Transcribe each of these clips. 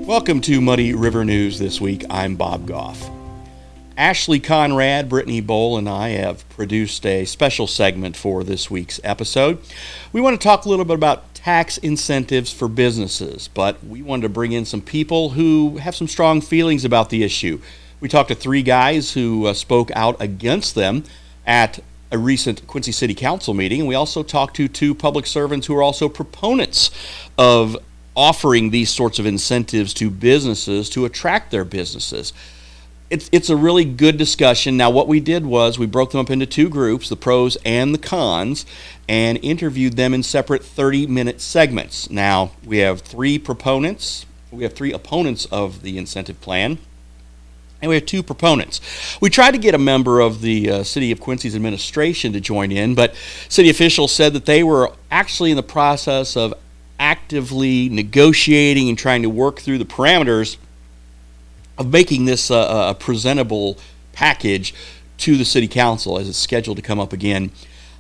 Welcome to Muddy River News this week. I'm Bob Goff. Ashley Conrad, Brittany Bowl, and I have produced a special segment for this week's episode. We want to talk a little bit about tax incentives for businesses, but we wanted to bring in some people who have some strong feelings about the issue. We talked to three guys who spoke out against them at a recent Quincy City Council meeting, and we also talked to two public servants who are also proponents of offering these sorts of incentives to businesses to attract their businesses. It's a really good discussion. Now, what we did was we broke them up into two groups, the pros and the cons, and interviewed them in separate 30-minute segments. Now, we have three opponents of the incentive plan, and we have two proponents. We tried to get a member of the City of Quincy's administration to join in, but city officials said that they were actually in the process of actively negotiating and trying to work through the parameters of making this a presentable package to the city council, as it's scheduled to come up again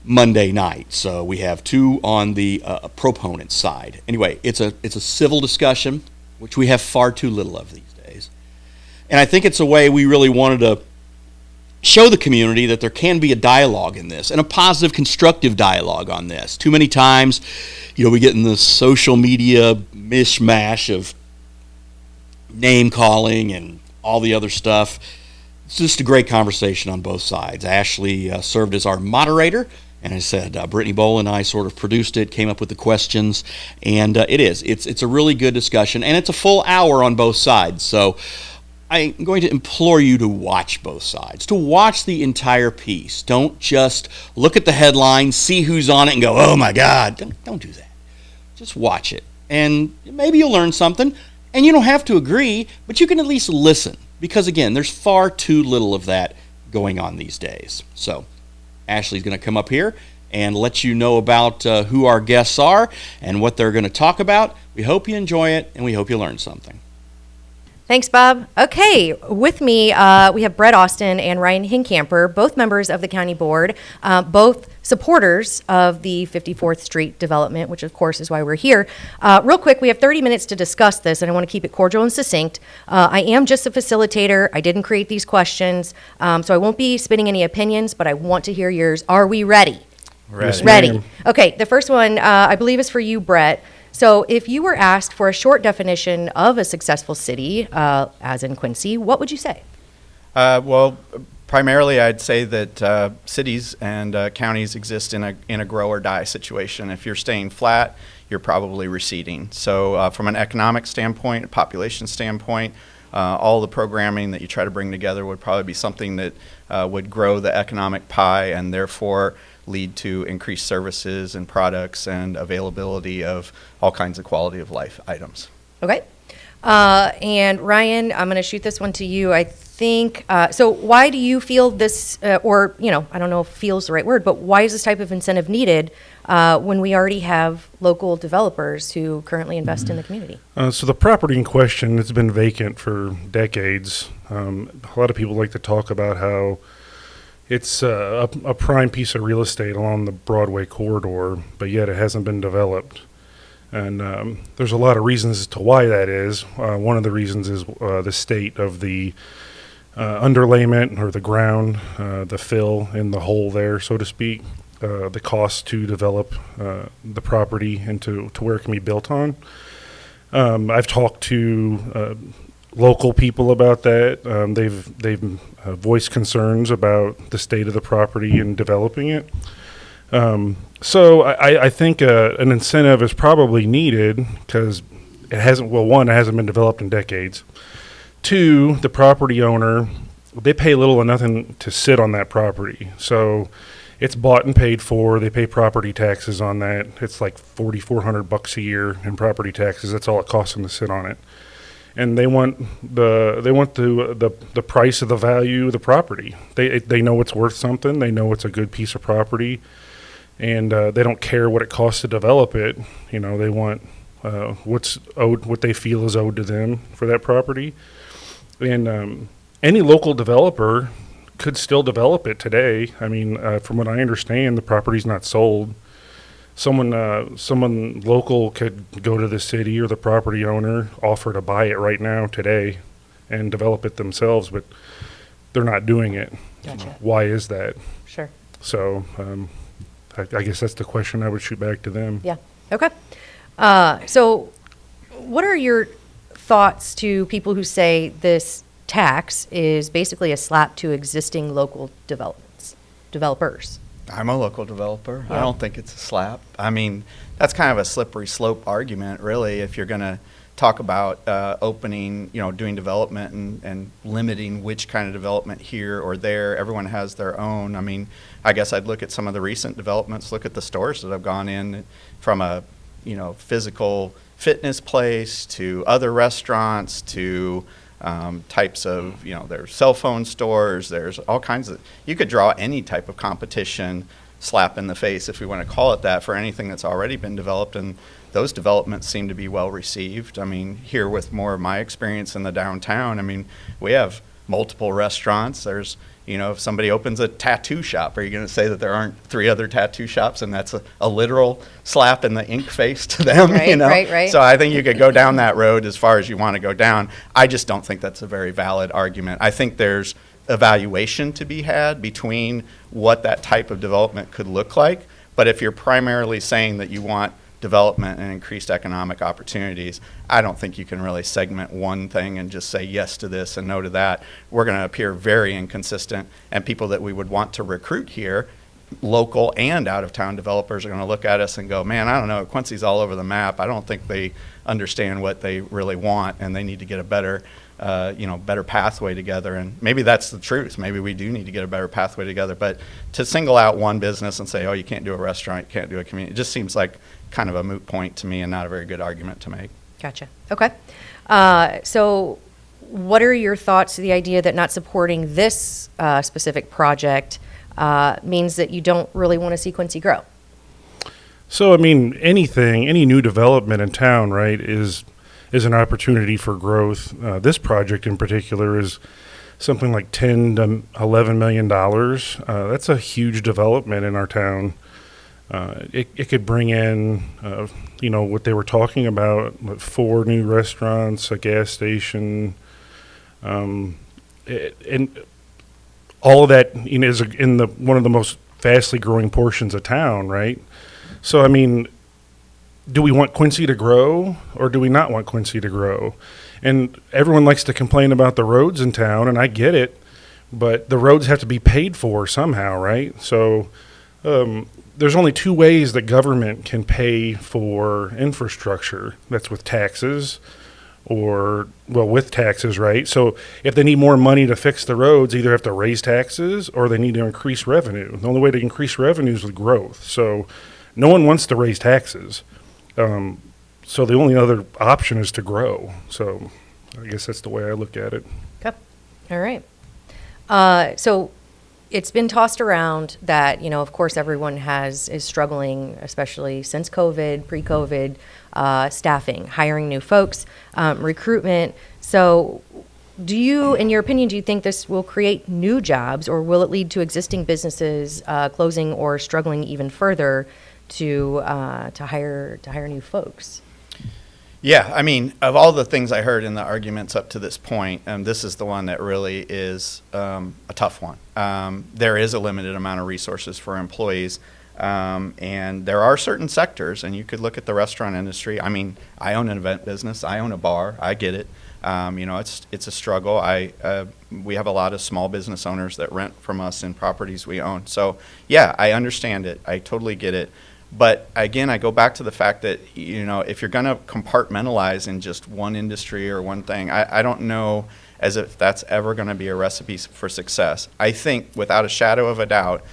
Monday night. So we have two on the proponent side. Anyway, it's a civil discussion, which we have far too little of these days. And I think it's a way we really wanted to show the community that there can be a dialogue in this, and a positive, constructive dialogue on this. Too many times, we get in the social media mishmash of name calling and all the other stuff. It's just a great conversation on both sides. Ashley served as our moderator, and I said Brittany Bowl and I sort of produced it, came up with the questions, and it's a really good discussion, and it's a full hour on both sides. So I'm going to implore you to watch both sides, to watch the entire piece. Don't just look at the headline, see who's on it, and go, oh my God. Don't do that. Just watch it, and maybe you'll learn something. And you don't have to agree, but you can at least listen, because again, there's far too little of that going on these days. So Ashley's going to come up here and let you know about who our guests are and what they're going to talk about. We hope you enjoy it, and we hope you learn something. Thanks, Bob. Okay, with me, we have Brett Austin and Ryan Hinkamper, both members of the county board, both supporters of the 54th Street development, which of course is why we're here. Real quick, we have 30 minutes to discuss this, and I want to keep it cordial and succinct. I am just a facilitator. I didn't create these questions, so I won't be spitting any opinions, but I want to hear yours. Are we ready? Ready. Okay, the first one, I believe, is for you, Brett. So if you were asked for a short definition of a successful city, as in Quincy, what would you say? Well, primarily I'd say that cities and counties exist in a grow or die situation. If you're staying flat, you're probably receding. So from an economic standpoint, a population standpoint, all the programming that you try to bring together would probably be something that would grow the economic pie and therefore lead to increased services and products and availability of all kinds of quality of life items. Okay. And Ryan, I'm going to shoot this one to you. I think, so why do you feel this, I don't know if feel is the right word, but why is this type of incentive needed when we already have local developers who currently invest in the community? So the property in question has been vacant for decades. A lot of people like to talk about how it's a prime piece of real estate along the Broadway corridor, but yet it hasn't been developed. And there's a lot of reasons as to why that is. One of the reasons is the state of the underlayment or the ground, the fill in the hole there, so to speak, the cost to develop the property into to where it can be built on. I've talked to local people about that. They've voiced concerns about the state of the property and developing it. So I think an incentive is probably needed because it hasn't been developed in decades. Two, the property owner, they pay little or nothing to sit on that property. So it's bought and paid for. They pay property taxes on that. It's like $4,400 a year in property taxes. That's all it costs them to sit on it. And they want the price of the value of the property. They know it's worth something. They know it's a good piece of property, and they don't care what it costs to develop it. They want what's owed, what they feel is owed to them for that property. And any local developer could still develop it today. I mean, from what I understand, the property's not sold. someone local could go to the city or the property owner, offer to buy it right now today and develop it themselves, but they're not doing it. Gotcha. Why is that? Sure. So I guess that's the question I would shoot back to them. Yeah. Okay. So what are your thoughts to people who say this tax is basically a slap to existing local developers? I'm a local developer. Yeah. I don't think it's a slap. I mean, that's kind of a slippery slope argument, really, if you're going to talk about opening, doing development and limiting which kind of development here or there. Everyone has their own. I mean, I guess I'd look at some of the recent developments, look at the stores that have gone in from a, physical fitness place to other restaurants to types of, there's cell phone stores, there's all kinds of, you could draw any type of competition slap in the face, if we want to call it that, for anything that's already been developed, and those developments seem to be well received. I mean, here with more of my experience in the downtown, I mean, we have multiple restaurants. There's, if somebody opens a tattoo shop, are you going to say that there aren't 3 other tattoo shops and that's a literal slap in the ink face to them? Right, right. So I think you could go down that road as far as you want to go down. I just don't think that's a very valid argument. I think there's evaluation to be had between what that type of development could look like. But if you're primarily saying that you want development and increased economic opportunities, I don't think you can really segment one thing and just say yes to this and no to that. We're going to appear very inconsistent, and people that we would want to recruit here, local and out-of-town developers, are going to look at us and go, man, I don't know, Quincy's all over the map. I don't think they understand what they really want, and they need to get a better better pathway together. And maybe that's the truth. Maybe we do need to get a better pathway together. But to single out one business and say, oh, you can't do a restaurant, you can't do a community, it just seems like kind of a moot point to me and not a very good argument to make. Gotcha. Okay. So what are your thoughts to the idea that not supporting this specific project means that you don't really want to see Quincy grow? So, I mean, any new development in town, right, is an opportunity for growth. This project in particular is something like $10 to $11 million. That's a huge development in our town. It could bring in, what they were talking about, 4 new restaurants, a gas station, and all of that is in one of the most fastly growing portions of town, right? So, I mean, do we want Quincy to grow or do we not want Quincy to grow? And everyone likes to complain about the roads in town, and I get it, but the roads have to be paid for somehow, right? So there's only 2 ways that government can pay for infrastructure. That's with taxes with taxes, right? So if they need more money to fix the roads, either have to raise taxes or they need to increase revenue. The only way to increase revenue is with growth. So no one wants to raise taxes. So the only other option is to grow. So I guess that's the way I look at it. Okay. All right. So it's been tossed around that, of course, everyone is struggling, especially since COVID, pre-COVID, staffing, hiring new folks, recruitment. So in your opinion, do you think this will create new jobs, or will it lead to existing businesses closing or struggling even further to hire new folks? Yeah, I mean, of all the things I heard in the arguments up to this point, this is the one that really is a tough one. There is a limited amount of resources for employees, and there are certain sectors, and you could look at the restaurant industry. I mean, I own an event business. I own a bar. I get it. It's a struggle. We have a lot of small business owners that rent from us in properties we own. So, yeah, I understand it. I totally get it. But again, I go back to the fact that, if you're going to compartmentalize in just one industry or one thing, I don't know as if that's ever going to be a recipe for success. I think without a shadow of a doubt,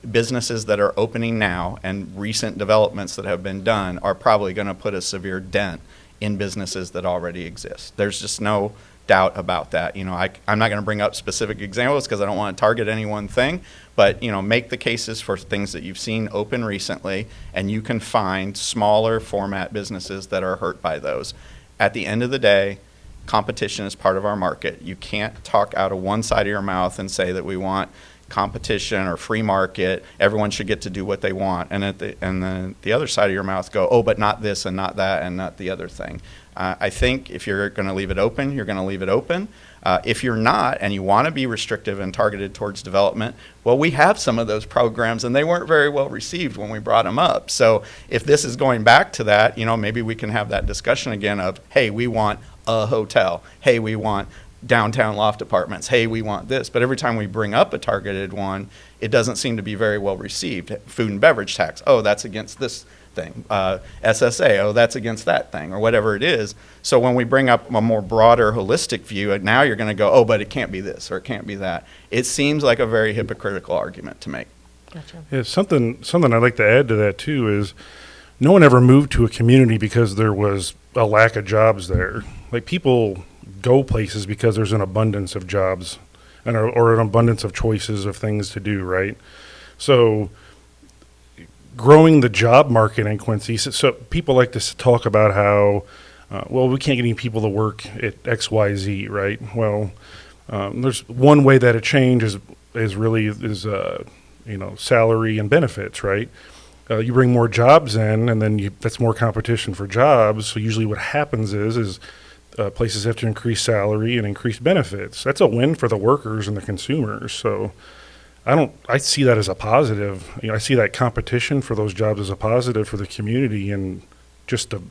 businesses that are opening now and recent developments that have been done are probably going to put a severe dent in businesses that already exist. There's just no doubt about that. I'm not going to bring up specific examples because I don't want to target any one thing, but make the cases for things that you've seen open recently, and you can find smaller format businesses that are hurt by those. At the end of the day, competition is part of our market. You can't talk out of one side of your mouth and say that we want competition or free market. Everyone should get to do what they want. And then the other side of your mouth go, oh, but not this and not that and not the other thing. I think if you're going to leave it open, you're going to leave it open. If you're not, and you want to be restrictive and targeted towards development, well, we have some of those programs, and they weren't very well received when we brought them up. So if this is going back to that, maybe we can have that discussion again of, hey, we want a hotel. Hey, we want downtown loft apartments. Hey, we want this. But every time we bring up a targeted one, it doesn't seem to be very well received. Food and beverage tax. Oh, that's against this thing. SSA, oh, that's against that thing, or whatever it is. So when we bring up a more broader, holistic view, now you're going to go, oh, but it can't be this or it can't be that. It seems like a very hypocritical argument to make. Gotcha. Yeah, something I'd like to add to that too is no one ever moved to a community because there was a lack of jobs there. Like, people go places because there's an abundance of jobs or an abundance of choices of things to do, right? So growing the job market in Quincy, so people like to talk about how, well, we can't get any people to work at XYZ, right? Well, there's one way that it changes is salary and benefits, right? You bring more jobs in, and then that's more competition for jobs. So usually what happens is places have to increase salary and increase benefits. That's a win for the workers and the consumers. So I see that as a positive. I see that competition for those jobs as a positive for the community, and just to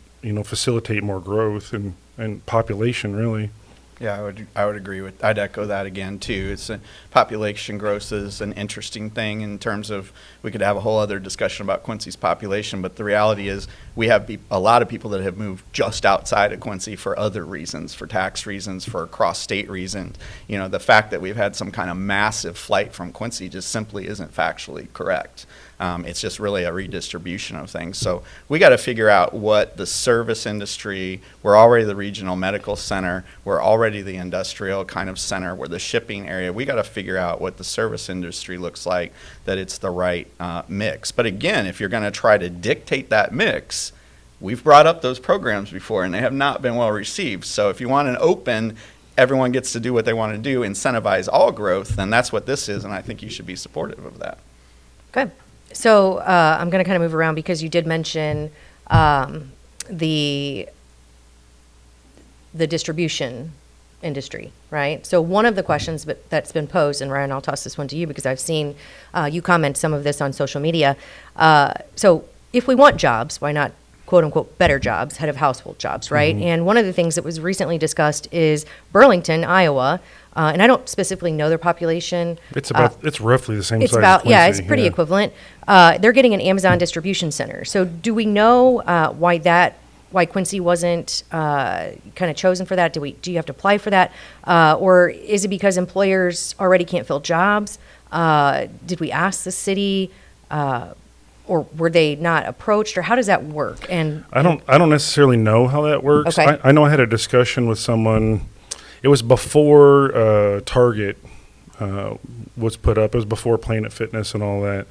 facilitate more growth and population, really. Yeah, I would agree with. I'd echo that again too. It's population growth is an interesting thing in terms of, we could have a whole other discussion about Quincy's population, but the reality is we have a lot of people that have moved just outside of Quincy for other reasons, for tax reasons, for cross-state reasons. The fact that we've had some kind of massive flight from Quincy just simply isn't factually correct. It's just really a redistribution of things. So we got to figure out what the service industry, we're already the regional medical center, we're already the industrial kind of center, we're the shipping area. We got to figure out what the service industry looks like, that it's the right mix. But again, if you're going to try to dictate that mix, we've brought up those programs before and they have not been well received. So if you want an open, everyone gets to do what they want to do, incentivize all growth, then that's what this is, and I think you should be supportive of that. Good. So I'm going to kind of move around because you did mention the distribution industry, right? So one of the questions that's been posed, and Ryan, I'll toss this one to you because I've seen you comment some of this on social media. So if we want jobs, why not quote unquote better jobs, head of household jobs, right? Mm-hmm. And one of the things that was recently discussed is Burlington, Iowa. And I don't specifically know their population. It's roughly the same size. It's pretty equivalent. They're getting an Amazon distribution center. So do we know why Quincy wasn't kind of chosen for that? Do you have to apply for that? Or is it because employers already can't fill jobs? Did we ask the city? Or were they not approached, or how does that work? And I don't necessarily know how that works. Okay. I know I had a discussion with someone. It was before Target was put up. It was before Planet Fitness and all that.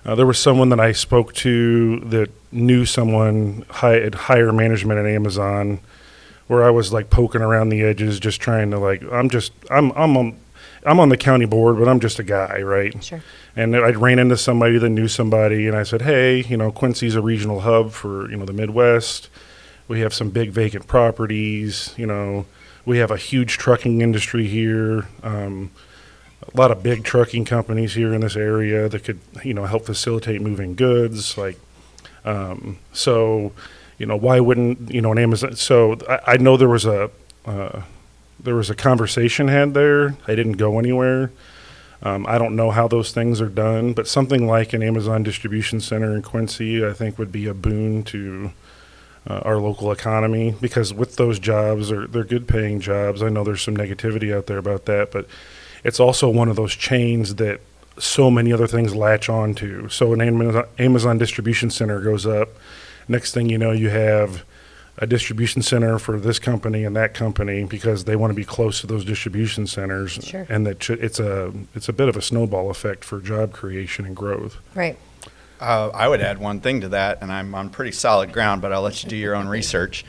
There was someone that I spoke to that knew someone at higher management at Amazon, where I was like poking around the edges, just trying to I'm on the county board, but I'm just a guy, right? Sure. And I ran into somebody that knew somebody, and I said, hey, Quincy's a regional hub for the Midwest. We have some big vacant properties, We have a huge trucking industry here, a lot of big trucking companies here in this area that could, help facilitate moving goods. So, why wouldn't, an Amazon? So I know there was a conversation had there. I didn't go anywhere. I don't know how those things are done, but something like an Amazon distribution center in Quincy, I think, would be a boon to our local economy, because with those jobs, they're good paying jobs. I know there's some negativity out there about that, but it's also one of those chains that so many other things latch on to. So an Amazon distribution center goes up. Next thing you know, you have a distribution center for this company and that company, because they want to be close to those distribution centers. Sure. And it's a bit of a snowball effect for job creation and growth. Right. I would add one thing to that, and I'm on pretty solid ground, but I'll let you do your own research.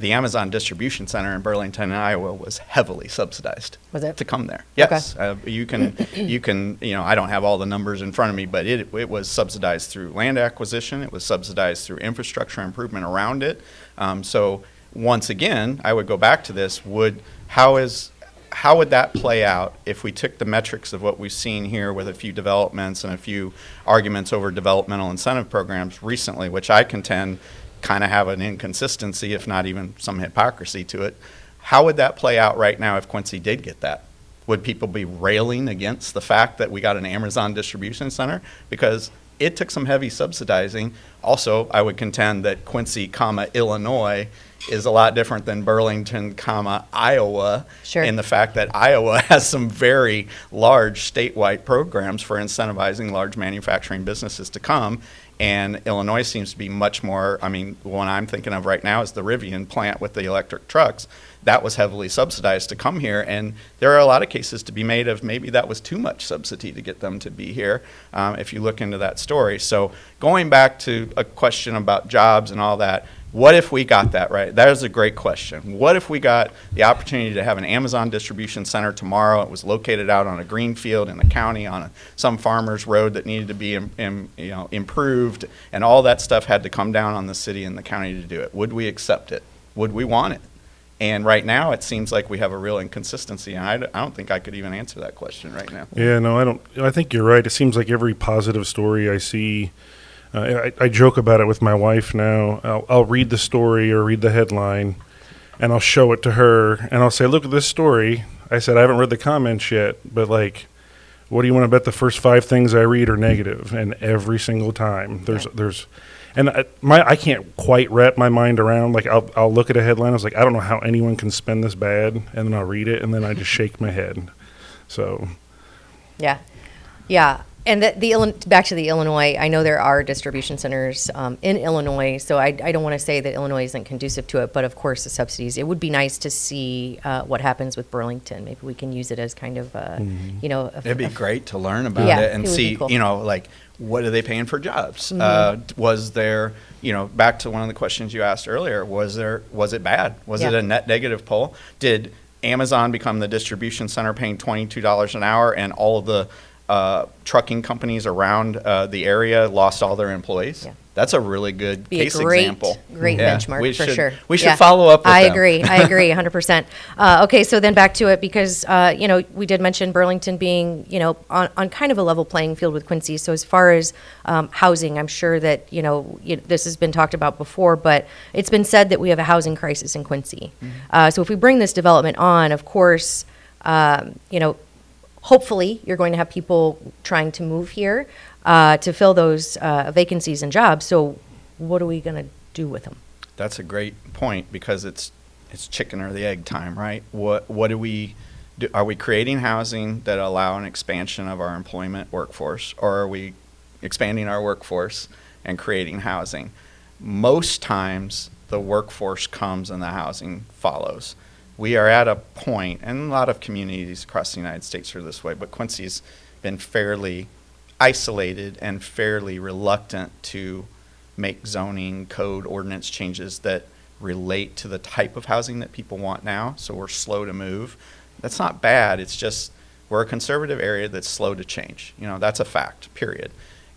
the Amazon distribution center in Burlington, Iowa, was heavily subsidized. Was it? To come there? Okay. Yes. You can, I don't have all the numbers in front of me, but it was subsidized through land acquisition. It was subsidized through infrastructure improvement around it. So once again, I would go back to this. How would that play out if we took the metrics of what we've seen here with a few developments and a few arguments over developmental incentive programs recently, which I contend kind of have an inconsistency, if not even some hypocrisy to it. How would that play out right now if Quincy did get that? Would people be railing against the fact that we got an Amazon distribution center? Because it took some heavy subsidizing. Also, I would contend that Quincy, Illinois is a lot different than Burlington, Iowa, Sure. in the fact that Iowa has some very large statewide programs for incentivizing large manufacturing businesses to come. And Illinois seems to be much more, one I'm thinking of right now is the Rivian plant with the electric trucks. That was heavily subsidized to come here. And there are a lot of cases to be made of maybe that was too much subsidy to get them to be here, if you look into that story. So going back to a question about jobs and all that, what if we got that right? That is a great question. What if we got the opportunity to have an Amazon distribution center tomorrow? It was located out on a green field in the county on some farmer's road that needed to be improved, and all that stuff had to come down on the city and the county to do it. Would we accept it? Would we want it? And right now, it seems like we have a real inconsistency, and I don't think I could even answer that question right now. Yeah, no, I don't. I think you're right. It seems like every positive story I see, I joke about it with my wife now. I'll read the story or read the headline, and I'll show it to her, and I'll say, look at this story. I said, I haven't read the comments yet, but what do you want to bet the first 5 things I read are negative? And every single time I can't quite wrap my mind around, I'll look at a headline, I was like, I don't know how anyone can spin this bad, and then I'll read it, and then I just shake my head. So. Yeah. And back to the Illinois, I know there are distribution centers in Illinois, so I don't want to say that Illinois isn't conducive to it, but of course the subsidies. It would be nice to see what happens with Burlington. Maybe we can use it as kind of, It'd be great to learn about it and see, cool. What are they paying for jobs? Mm-hmm. Was there, back to one of the questions you asked earlier, was it bad? Was it a net negative poll? Did Amazon become the distribution center paying $22 an hour and all of the trucking companies around the area lost all their employees? Yeah. That's a really good case example. Great benchmark for sure. We should follow up with I them. agree, 100%. Okay, so then back to it because, we did mention Burlington being, on kind of a level playing field with Quincy. So as far as housing, I'm sure that, this has been talked about before, but it's been said that we have a housing crisis in Quincy. Mm-hmm. So if we bring this development on, of course, hopefully you're going to have people trying to move here to fill those vacancies and jobs. So what are we going to do with them? That's a great point because it's chicken or the egg time, right? What do we do? Are we creating housing that allow an expansion of our employment workforce, or are we expanding our workforce and creating housing? Most times the workforce comes and the housing follows. We are at a point, and a lot of communities across the United States are this way, but Quincy's been fairly isolated and fairly reluctant to make zoning code ordinance changes that relate to the type of housing that people want now, so we're slow to move. That's not bad, it's just we're a conservative area that's slow to change. That's a fact, period.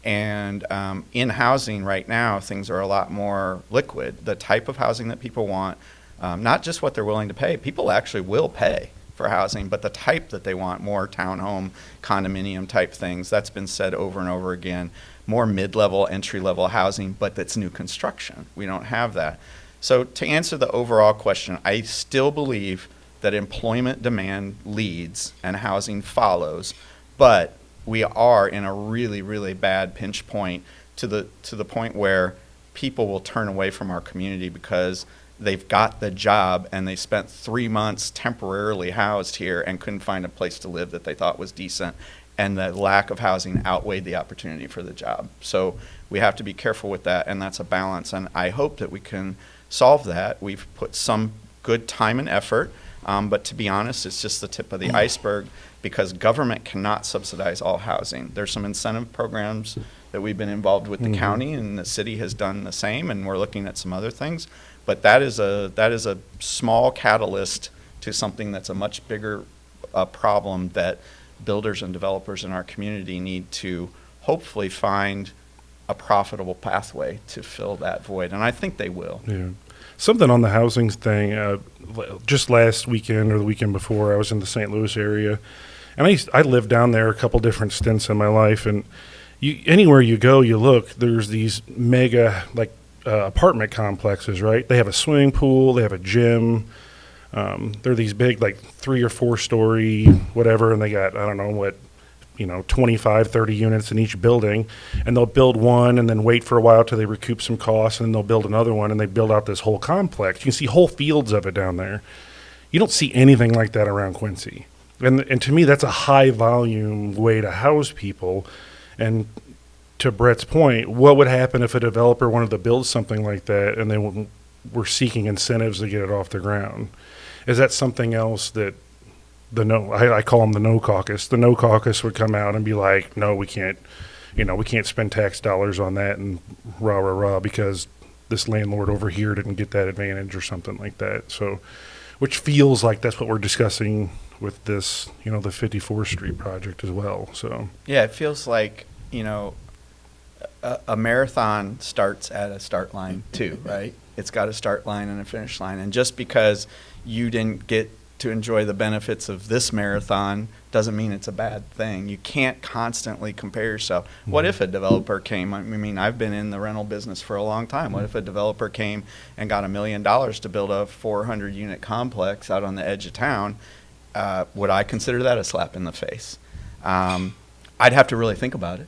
And in housing right now, things are a lot more liquid. The type of housing that people want, not just what they're willing to pay. People actually will pay for housing, but the type that they want, more townhome, condominium type things, that's been said over and over again. More mid-level, entry-level housing, but that's new construction. We don't have that. So to answer the overall question, I still believe that employment demand leads and housing follows, but we are in a really, really bad pinch point to the point where people will turn away from our community because they've got the job and they spent 3 months temporarily housed here and couldn't find a place to live that they thought was decent, and the lack of housing outweighed the opportunity for the job. So we have to be careful with that, and that's a balance, and I hope that we can solve that. We've put some good time and effort, but to be honest, it's just the tip of the iceberg because government cannot subsidize all housing. There's some incentive programs that we've been involved with the county, and the city has done the same, and we're looking at some other things. But that is a small catalyst to something that's a much bigger problem that builders and developers in our community need to hopefully find a profitable pathway to fill that void, and I think they will. Yeah. Something on the housing thing, just last weekend or the weekend before, I was in the St. Louis area, and I lived down there a couple different stints in my life, and anywhere you go, you look, there's these mega, apartment complexes, right? They have a swimming pool, they have a gym, they're these big, 3 or 4 story, whatever, and they got, I don't know what, 25, 30 units in each building, and they'll build one and then wait for a while till they recoup some costs, and then they'll build another one, and they build out this whole complex. You can see whole fields of it down there. You don't see anything like that around Quincy. And to me, that's a high volume way to house people. And to Brett's point, what would happen if a developer wanted to build something like that and they were seeking incentives to get it off the ground? Is that something else that I call them the no caucus. The no caucus would come out and be like, no, we can't spend tax dollars on that and rah, rah, rah, because this landlord over here didn't get that advantage or something like that. So, which feels like that's what we're discussing with this, the 54th Street project as well. So, yeah, it feels like, a marathon starts at a start line too, right? It's got a start line and a finish line. And just because you didn't get to enjoy the benefits of this marathon doesn't mean it's a bad thing. You can't constantly compare yourself. What if a developer came? I mean, I've been in the rental business for a long time. What if a developer came and got $1 million to build a 400-unit complex out on the edge of town? Would I consider that a slap in the face? I'd have to really think about it.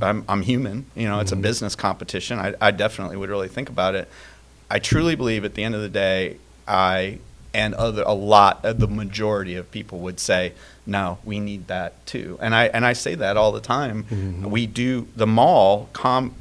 I'm human. It's a business competition. I definitely would really think about it. I truly believe at the end of the day, the majority of people would say, no, we need that too. And I say that all the time. We do. The mall complex,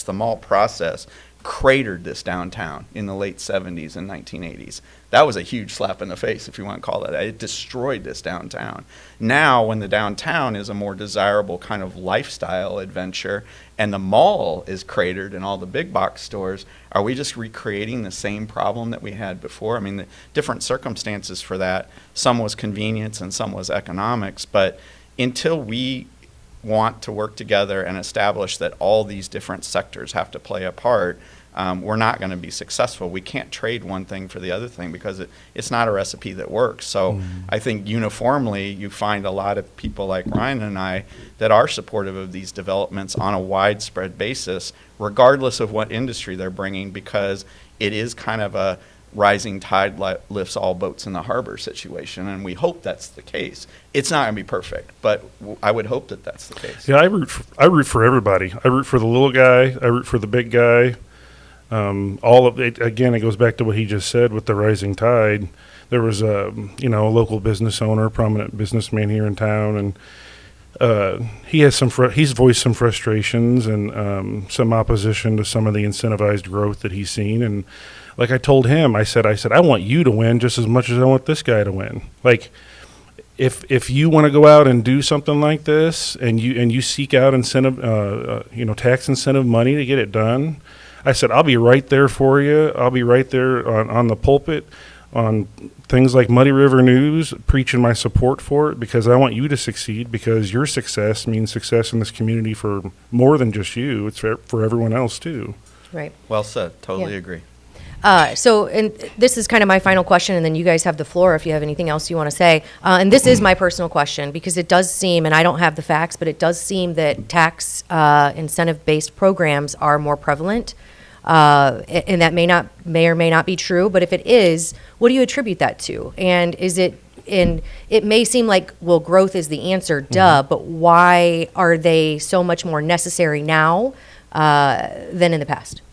the mall process cratered this downtown in the late 70s and 1980s. That was a huge slap in the face, if you want to call it that. It destroyed this downtown. Now, when the downtown is a more desirable kind of lifestyle adventure and the mall is cratered in all the big box stores, are we just recreating the same problem that we had before? I mean, the different circumstances for that. Some was convenience and some was economics. But until we want to work together and establish that all these different sectors have to play a part, we're not going to be successful. We can't trade one thing for the other thing because it's not a recipe that works. So I think uniformly you find a lot of people like Ryan and I that are supportive of these developments on a widespread basis, regardless of what industry they're bringing, because it is kind of a rising tide lifts all boats in the harbor situation, and we hope that's the case. It's not going to be perfect, but I would hope that that's the case. Yeah, I root for everybody. I root for the little guy. I root for the big guy. All of it, again, it goes back to what he just said with the rising tide. There was a local business owner, prominent businessman here in town, and he's voiced some frustrations and some opposition to some of the incentivized growth that he's seen. And like I told him, I said, I want you to win just as much as I want this guy to win. Like, if you want to go out and do something like this, and you seek out incentive, tax incentive money to get it done, I said, I'll be right there for you. I'll be right there on the pulpit on things like Muddy River News, preaching my support for it, because I want you to succeed, because your success means success in this community for more than just you. It's for everyone else too. Right. Well said. Totally agree. And this is kind of my final question, and then you guys have the floor if you have anything else you want to say. And this is my personal question, because it does seem, and I don't have the facts, but it does seem that tax incentive-based programs are more prevalent. And that may or may not be true, but if it is, what do you attribute that to? And it may seem like, well, growth is the answer, but why are they so much more necessary now than in the past?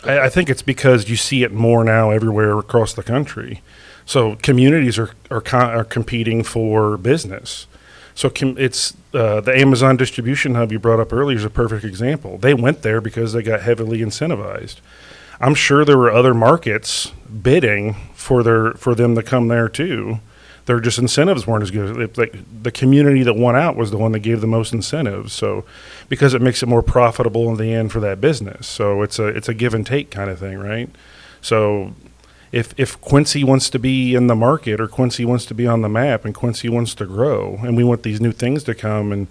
I think it's because you see it more now everywhere across the country. So communities are competing for business. So it's the Amazon distribution hub you brought up earlier is a perfect example. They went there because they got heavily incentivized. I'm sure there were other markets bidding for them to come there too. their just incentives weren't as good. Like the community that won out was the one that gave the most incentives. So because it makes it more profitable in the end for that business. So it's a give and take kind of thing, right? So if Quincy wants to be in the market, or Quincy wants to be on the map, and Quincy wants to grow, and we want these new things to come, and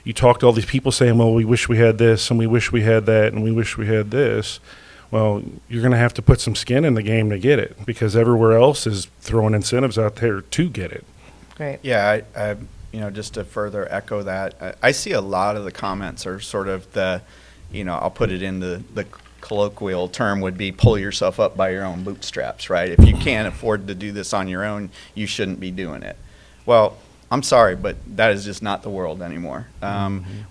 you talk to all these people saying, well, we wish we had this, and we wish we had that, and we wish we had this. Well, you're going to have to put some skin in the game to get it, because everywhere else is throwing incentives out there to get it. Great. Yeah, I just to further echo that, I see a lot of the comments are sort of the, I'll put it in the colloquial term would be pull yourself up by your own bootstraps, right? If you can't afford to do this on your own, you shouldn't be doing it. Well, I'm sorry, but that is just not the world anymore.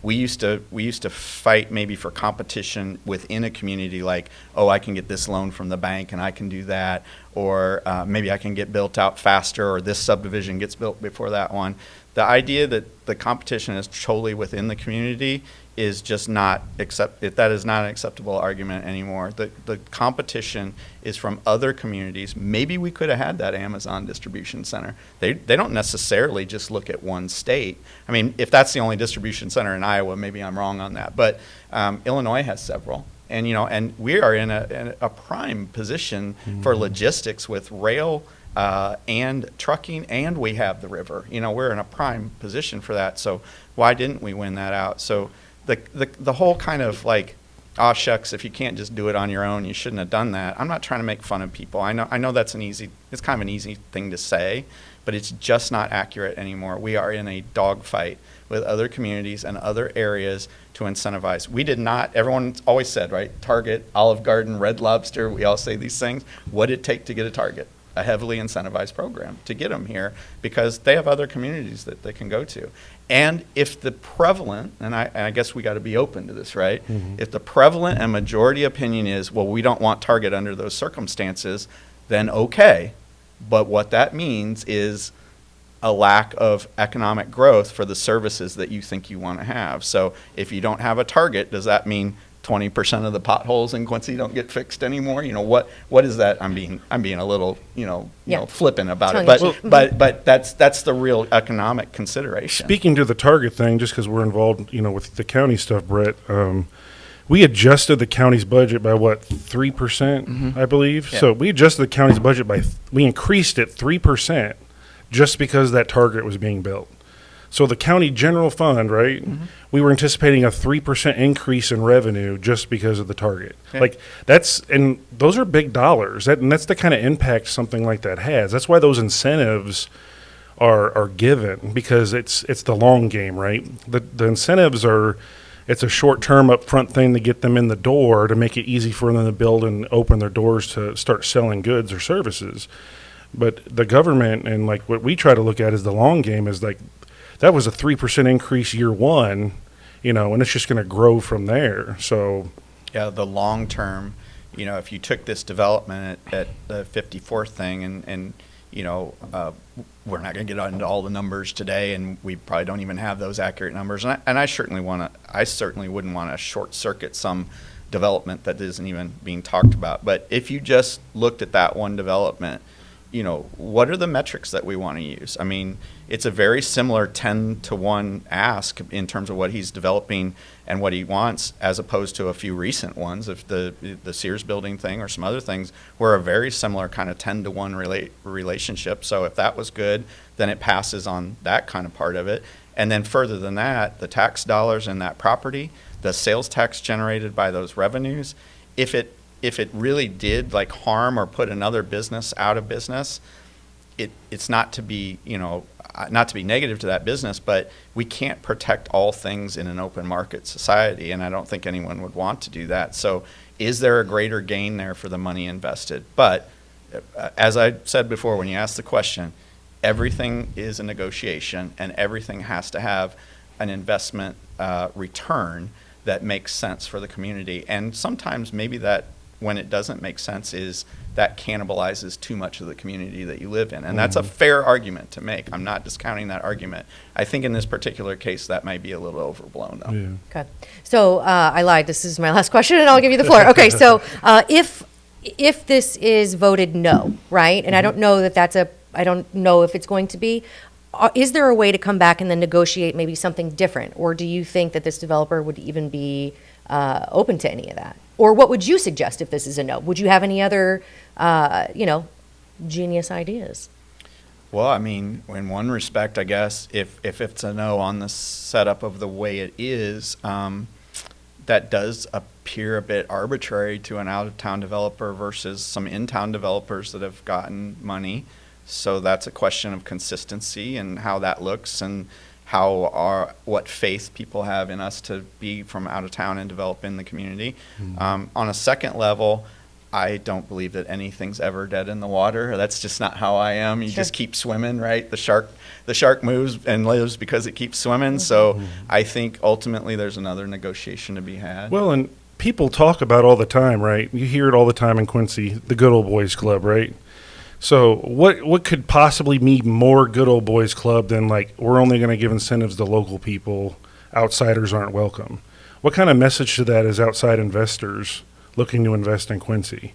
We used to fight maybe for competition within a community, like, oh, I can get this loan from the bank and I can do that, or maybe I can get built out faster, or this subdivision gets built before that one. The idea that the competition is solely within the community is just that is not an acceptable argument anymore. The competition is from other communities. Maybe we could have had that Amazon distribution center. They don't necessarily just look at one state. I mean, if that's the only distribution center in Iowa, maybe I'm wrong on that. But Illinois has several. And and we are in a prime position for logistics with rail and trucking, and we have the river. We're in a prime position for that. So why didn't we win that out? So the whole kind of like, oh shucks, if you can't just do it on your own, you shouldn't have done that. I'm not trying to make fun of people. I know it's kind of an easy thing to say, but it's just not accurate anymore. We are in a dogfight with other communities and other areas to incentivize. We did not, everyone's always said, right, Target, Olive Garden, Red Lobster, we all say these things. What did it take to get a Target? A heavily incentivized program to get them here, because they have other communities that they can go to. And if the prevalent, and I guess we got to be open to this, right? If the prevalent and majority opinion is, well, we don't want Target under those circumstances, then okay. But what that means is a lack of economic growth for the services that you think you want to have. So if you don't have a Target, does that mean 20% of the potholes in Quincy don't get fixed anymore? What is that? I'm being a little, flippant about it, but that's the real economic consideration. Speaking to the Target thing, just because we're involved, with the county stuff, Brett, we adjusted the county's budget by 3%, I believe. Yeah. So we adjusted the county's budget we increased it 3% just because that Target was being built. So the county general fund, right? We were anticipating a 3% increase in revenue just because of the Target. Okay. And those are big dollars. And that's the kind of impact something like that has. That's why those incentives are given, because it's the long game, right? The incentives it's a short-term upfront thing to get them in the door to make it easy for them to build and open their doors to start selling goods or services. But the government, and what we try to look at is the long game, is that was a 3% increase year one, and it's just going to grow from there. So, yeah, the long term, if you took this development at the 54th thing, and we're not going to get into all the numbers today, and we probably don't even have those accurate numbers. And I certainly wouldn't want to short circuit some development that isn't even being talked about. But if you just looked at that one development, what are the metrics that we want to use? I mean, it's a very similar 10-to-1 ask in terms of what he's developing and what he wants, as opposed to a few recent ones. If the Sears building thing or some other things were a very similar kind of 10-to-1 relationship. So if that was good, then it passes on that kind of part of it. And then further than that, the tax dollars in that property, the sales tax generated by those revenues, if it really did harm or put another business out of business, it's not to be negative to that business, but we can't protect all things in an open market society, and I don't think anyone would want to do that. So is there a greater gain there for the money invested? But as I said before, when you ask the question, everything is a negotiation, and everything has to have an investment return that makes sense for the community. And sometimes maybe that, when it doesn't make sense, is that cannibalizes too much of the community that you live in. And that's a fair argument to make. I'm not discounting that argument. I think in this particular case, that might be a little overblown, though. Yeah. Okay. So I lied. This is my last question, and I'll give you the floor. Okay. So if this is voted no, right, and I don't know that that's a I don't know if it's going to be. Is there a way to come back and then negotiate maybe something different? Or do you think that this developer would even be open to any of that? Or what would you suggest if this is a no? Would you have any other, genius ideas? Well, I mean, in one respect, I guess, if it's a no on the setup of the way it is, that does appear a bit arbitrary to an out-of-town developer versus some in-town developers that have gotten money. So that's a question of consistency and how that looks and what faith people have in us to be from out of town and develop in the community. On a second level, I don't believe that anything's ever dead in the water. That's just not how I am. You just keep swimming, right? The shark moves and lives because it keeps swimming. So I think ultimately there's another negotiation to be had. Well, and people talk about all the time, right? You hear it all the time in Quincy, the Good Old Boys Club, right? So what could possibly be more Good Old Boys Club than like we're only going to give incentives to local people, outsiders aren't welcome? What kind of message to that is outside investors looking to invest in Quincy?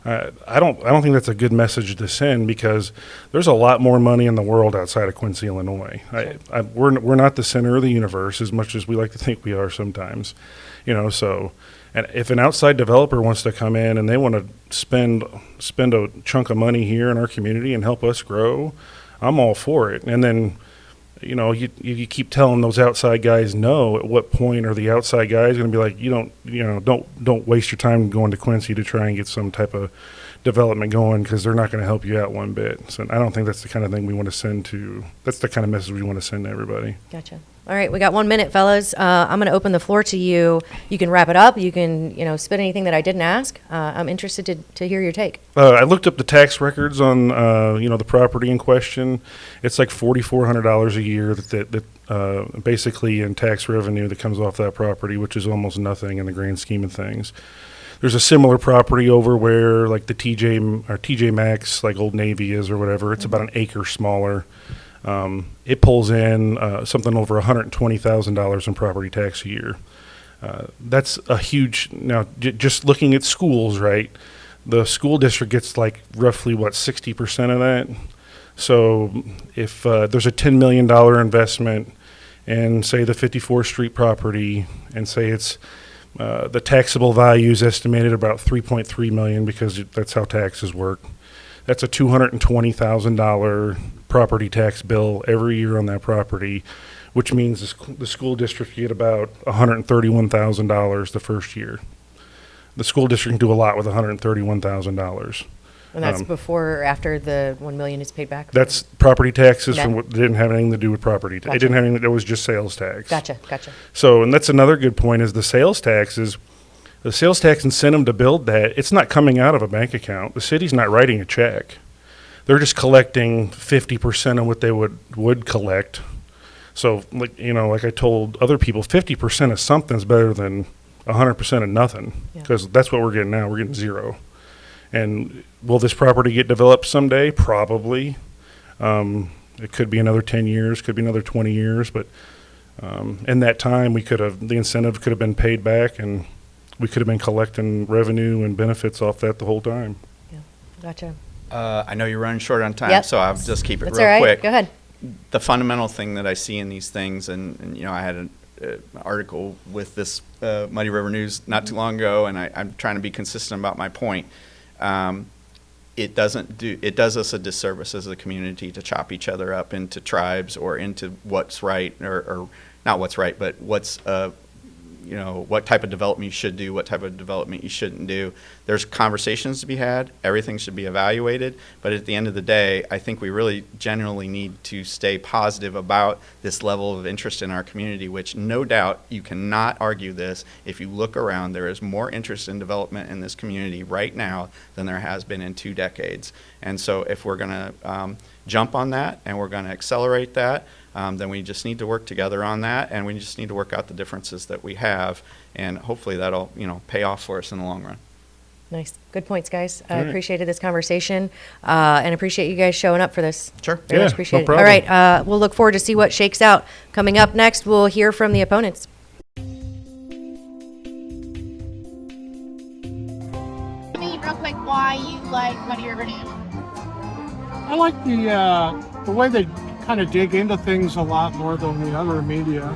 I don't think that's a good message to send because there's a lot more money in the world outside of Quincy, Illinois. We're not the center of the universe as much as we like to think we are sometimes, so. And if an outside developer wants to come in and they want to spend a chunk of money here in our community and help us grow, I'm all for it. And then, you keep telling those outside guys no. At what point are the outside guys going to be like, don't waste your time going to Quincy to try and get some type of development going because they're not going to help you out one bit. So I don't think that's the kind of thing we want to send to. That's the kind of message we want to send to everybody. Gotcha. All right, we got 1 minute, fellas. I'm going to open the floor to you. You can wrap it up. You can, spit anything that I didn't ask. I'm interested to hear your take. I looked up the tax records on, the property in question. It's like $4,400 a year that basically in tax revenue that comes off that property, which is almost nothing in the grand scheme of things. There's a similar property over where like the TJ Maxx, like Old Navy is or whatever. It's about an acre smaller. It pulls in something over $120,000 in property tax a year. That's a huge. Now, just looking at schools, right? The school district gets like roughly 60% of that. So if there's a $10 million investment in say the 54th Street property, and say it's the taxable value is estimated about $3.3 million because that's how taxes work. That's a $220,000 property tax bill every year on that property, which means the school district get about $131,000 the first year. The school district can do a lot with $131,000. And that's before or after the $1 million is paid back? That's property taxes Net. from what didn't have anything to do with property. Gotcha. It didn't have anything. It was just sales tax. Gotcha. So, and that's another good point is the sales taxes. The sales tax incentive to build that, it's not coming out of a bank account. The city's not writing a check. They're just collecting 50% of what they would collect. So, like I told other people, 50% of something's better than 100% of nothing because that's what we're getting now. We're getting zero. And will this property get developed someday? Probably. It could be another 10 years, could be another 20 years, but in that time, the incentive could have been paid back, and we could have been collecting revenue and benefits off that the whole time. Yeah, gotcha. I know you're running short on time, Yep. so I'll just keep it That's real all right. quick. Go ahead. The fundamental thing that I see in these things, and I had an article with this Muddy River News not too long ago, and I'm trying to be consistent about my point. It does us a disservice as a community to chop each other up into tribes or into what's right or not what's right, but what's what type of development you should do, what type of development you shouldn't do. There's conversations to be had. Everything should be evaluated. But at the end of the day, I think we really generally need to stay positive about this level of interest in our community, which no doubt you cannot argue this. If you look around, there is more interest in development in this community right now than there has been in 2 decades. And so if we're going to jump on that and we're going to accelerate that, then we just need to work together on that, and we just need to work out the differences that we have, and hopefully that'll pay off for us in the long run. Nice. Good points, guys. I All right. appreciated this conversation and appreciate you guys showing up for this. Sure. Very much Yeah, appreciate no it. problem. All right. We'll look forward to see what shakes out. Coming up next, we'll hear from the opponents. Me real quick why you like Muddy River News. I like the way they kind of dig into things a lot more than the other media.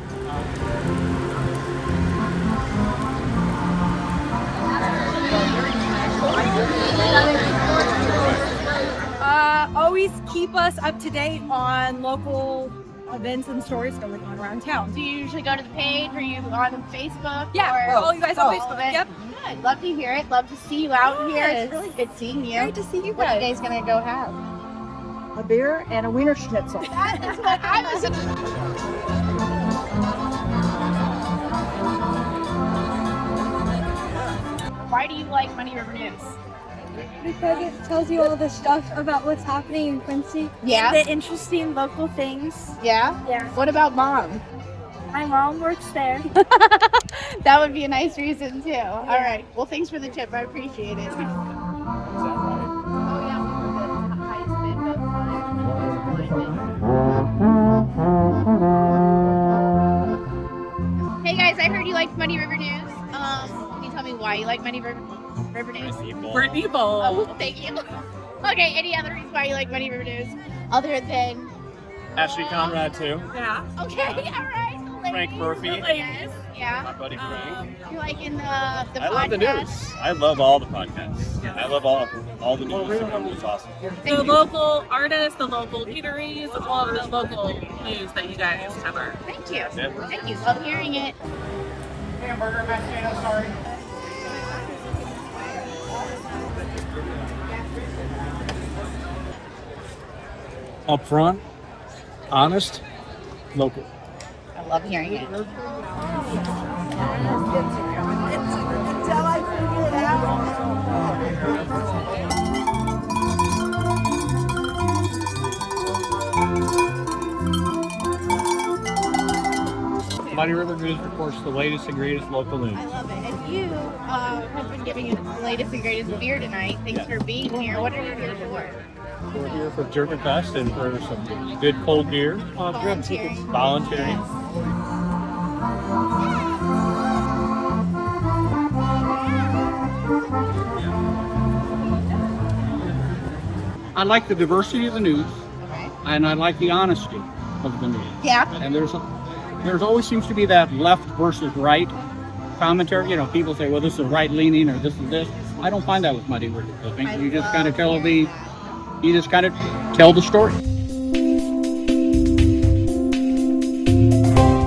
Always keep us up to date on local events and stories going on around town. Do you usually go to the page? Are you on Facebook? Yeah, or follow you guys on Facebook. Yep. Good. Love to hear it. Love to see you out here. Yes. It's really good seeing you. Great to see you What are you guys. guys gonna go have? A beer and a wiener schnitzel. That is what I was. Why do you like Money River News? Because it tells you all the stuff about what's happening in Quincy. Yeah. The interesting local things. Yeah. Yeah. What about Mom? My mom works there. That would be a nice reason too. All right. Well, thanks for the tip. I appreciate it. Oh yeah, we were the highest bid both times. Hey guys, I heard you liked Money River News. Can you tell me why you like Money River News? We're people. Oh, thank you. Okay, any other reason why you like Money River News other than? Ashley Conrad too. Yeah. Okay, all right. Frank Murphy. Yes. My Yeah. buddy Frank. You like in the I podcast? love the news. I love all the podcasts. I love all the news that comes. It's awesome. The local artists, the local eateries, all of the local news that you guys cover. Thank you. Yeah. Thank you. Love hearing it. Hamburger, mashed potatoes, sorry. Upfront, honest, local. I love hearing it. Mighty River News reports the latest and greatest local news. I love it. And you have been giving us the latest and greatest beer tonight. Thanks for being here. What are you here for? We're here for German Fest and for some good cold beer. Volunteering. Volunteering. I like the diversity of the news, Okay. and I like the honesty of the news. Yeah. And there's always seems to be that left versus right commentary. You know, people say, well, this is right leaning or this is this. I don't find that with Muddy River. I think I you just love kind of tell hearing you just kind of tell the story.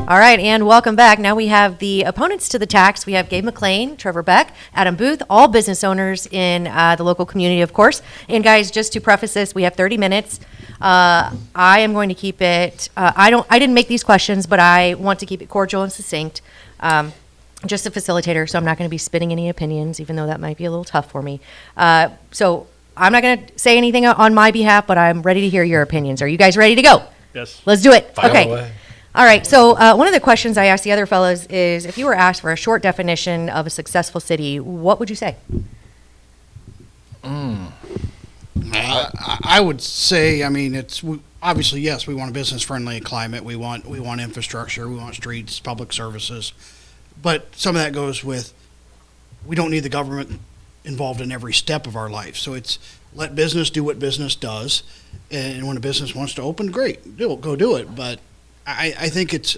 All right, and welcome back. Now we have the opponents to the tax. We have Gabe McLean, Trevor Beck, Adam Booth, all business owners in the local community, of course. And guys, just to preface this, we have 30 minutes. I am going to keep it. I didn't make these questions, but I want to keep it cordial and succinct. Just a facilitator, so I'm not going to be spitting any opinions, even though that might be a little tough for me. So I'm not going to say anything on my behalf, but I'm ready to hear your opinions. Are you guys ready to go? Yes. Let's do it. Okay. All right. So one of the questions I asked the other fellows is, if you were asked for a short definition of a successful city, what would you say? I would say, I mean, obviously, yes, we want a business-friendly climate. We want infrastructure. We want streets, public services. But some of that goes with, we don't need the government involved in every step of our life. So it's let business do what business does. And when a business wants to open, great, go do it. But I think it's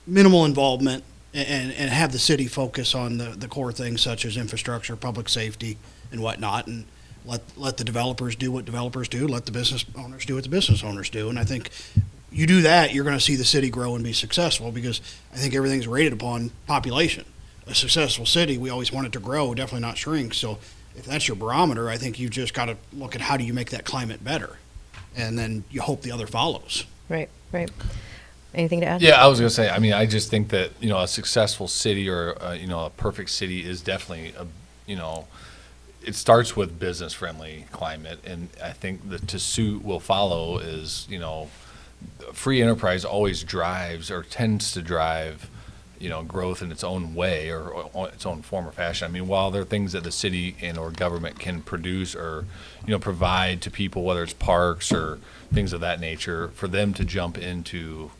minimal involvement and have the city focus on the core things such as infrastructure, public safety, and whatnot, and let the developers do what developers do, let the business owners do what the business owners do. And I think you do that, you're going to see the city grow and be successful, because I think everything's rated upon population. A successful city, we always want it to grow, definitely not shrink. So if that's your barometer, I think you've just got to look at how do you make that climate better, and then you hope the other follows. Right. Anything to add? Yeah, I was going to say, I mean, I just think that, a successful city or, a perfect city is definitely, it starts with business-friendly climate. And I think the to suit will follow is, free enterprise always drives or tends to drive, growth in its own way or its own form or fashion. I mean, while there are things that the city and or government can produce or, provide to people, whether it's parks or things of that nature, for them to jump into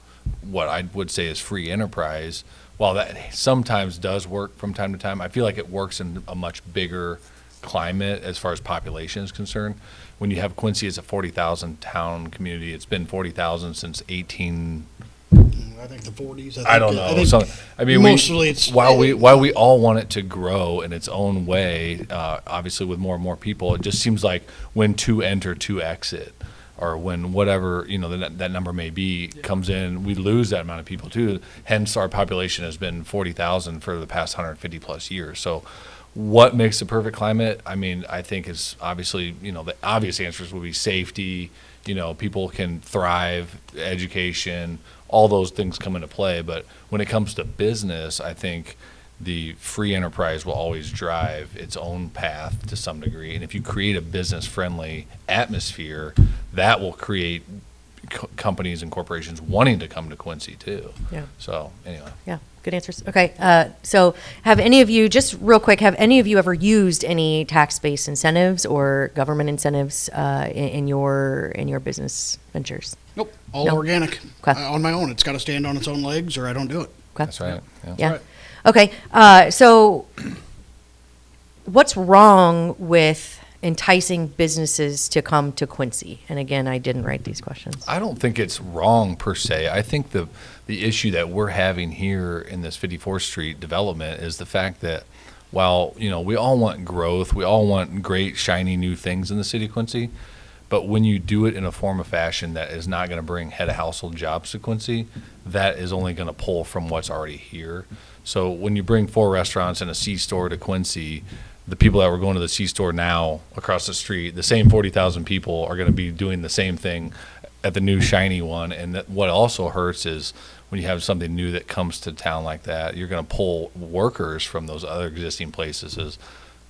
what I would say is free enterprise, while that sometimes does work from time to time, I feel like it works in a much bigger climate as far as population is concerned. When you have Quincy as a 40,000 town community, it's been 40,000 since 18. I think the 40s. I don't know. I mean, mostly it's while we all want it to grow in its own way, obviously with more and more people, it just seems like when 2 enter, 2 exit, or when whatever that number may be comes in, we lose that amount of people too. Hence, our population has been 40,000 for the past 150 plus years. So, what makes the perfect climate? I mean, I think is obviously the obvious answers would be safety. People can thrive, education, all those things come into play. But when it comes to business, I think the free enterprise will always drive its own path to some degree. And if you create a business-friendly atmosphere, that will create companies and corporations wanting to come to Quincy too. Yeah. So anyway. Yeah. Good answers. Okay. So have any of you, just real quick, have any of you ever used any tax-based incentives or government incentives in your business ventures? Nope. All No? organic. Okay. On my own. It's got to stand on its own legs or I don't do it. Okay. That's right. Yeah. Okay. So what's wrong with enticing businesses to come to Quincy? And again, I didn't write these questions. I don't think it's wrong per se. I think the issue that we're having here in this 54th Street development is the fact that while, we all want growth, we all want great, shiny new things in the city of Quincy, but when you do it in a form of fashion that is not going to bring head of household jobs to Quincy, that is only going to pull from what's already here. So when you bring 4 restaurants and a C-store to Quincy, the people that were going to the C-store now across the street, the same 40,000 people are going to be doing the same thing at the new shiny one. And what also hurts is when you have something new that comes to town like that, you're going to pull workers from those other existing places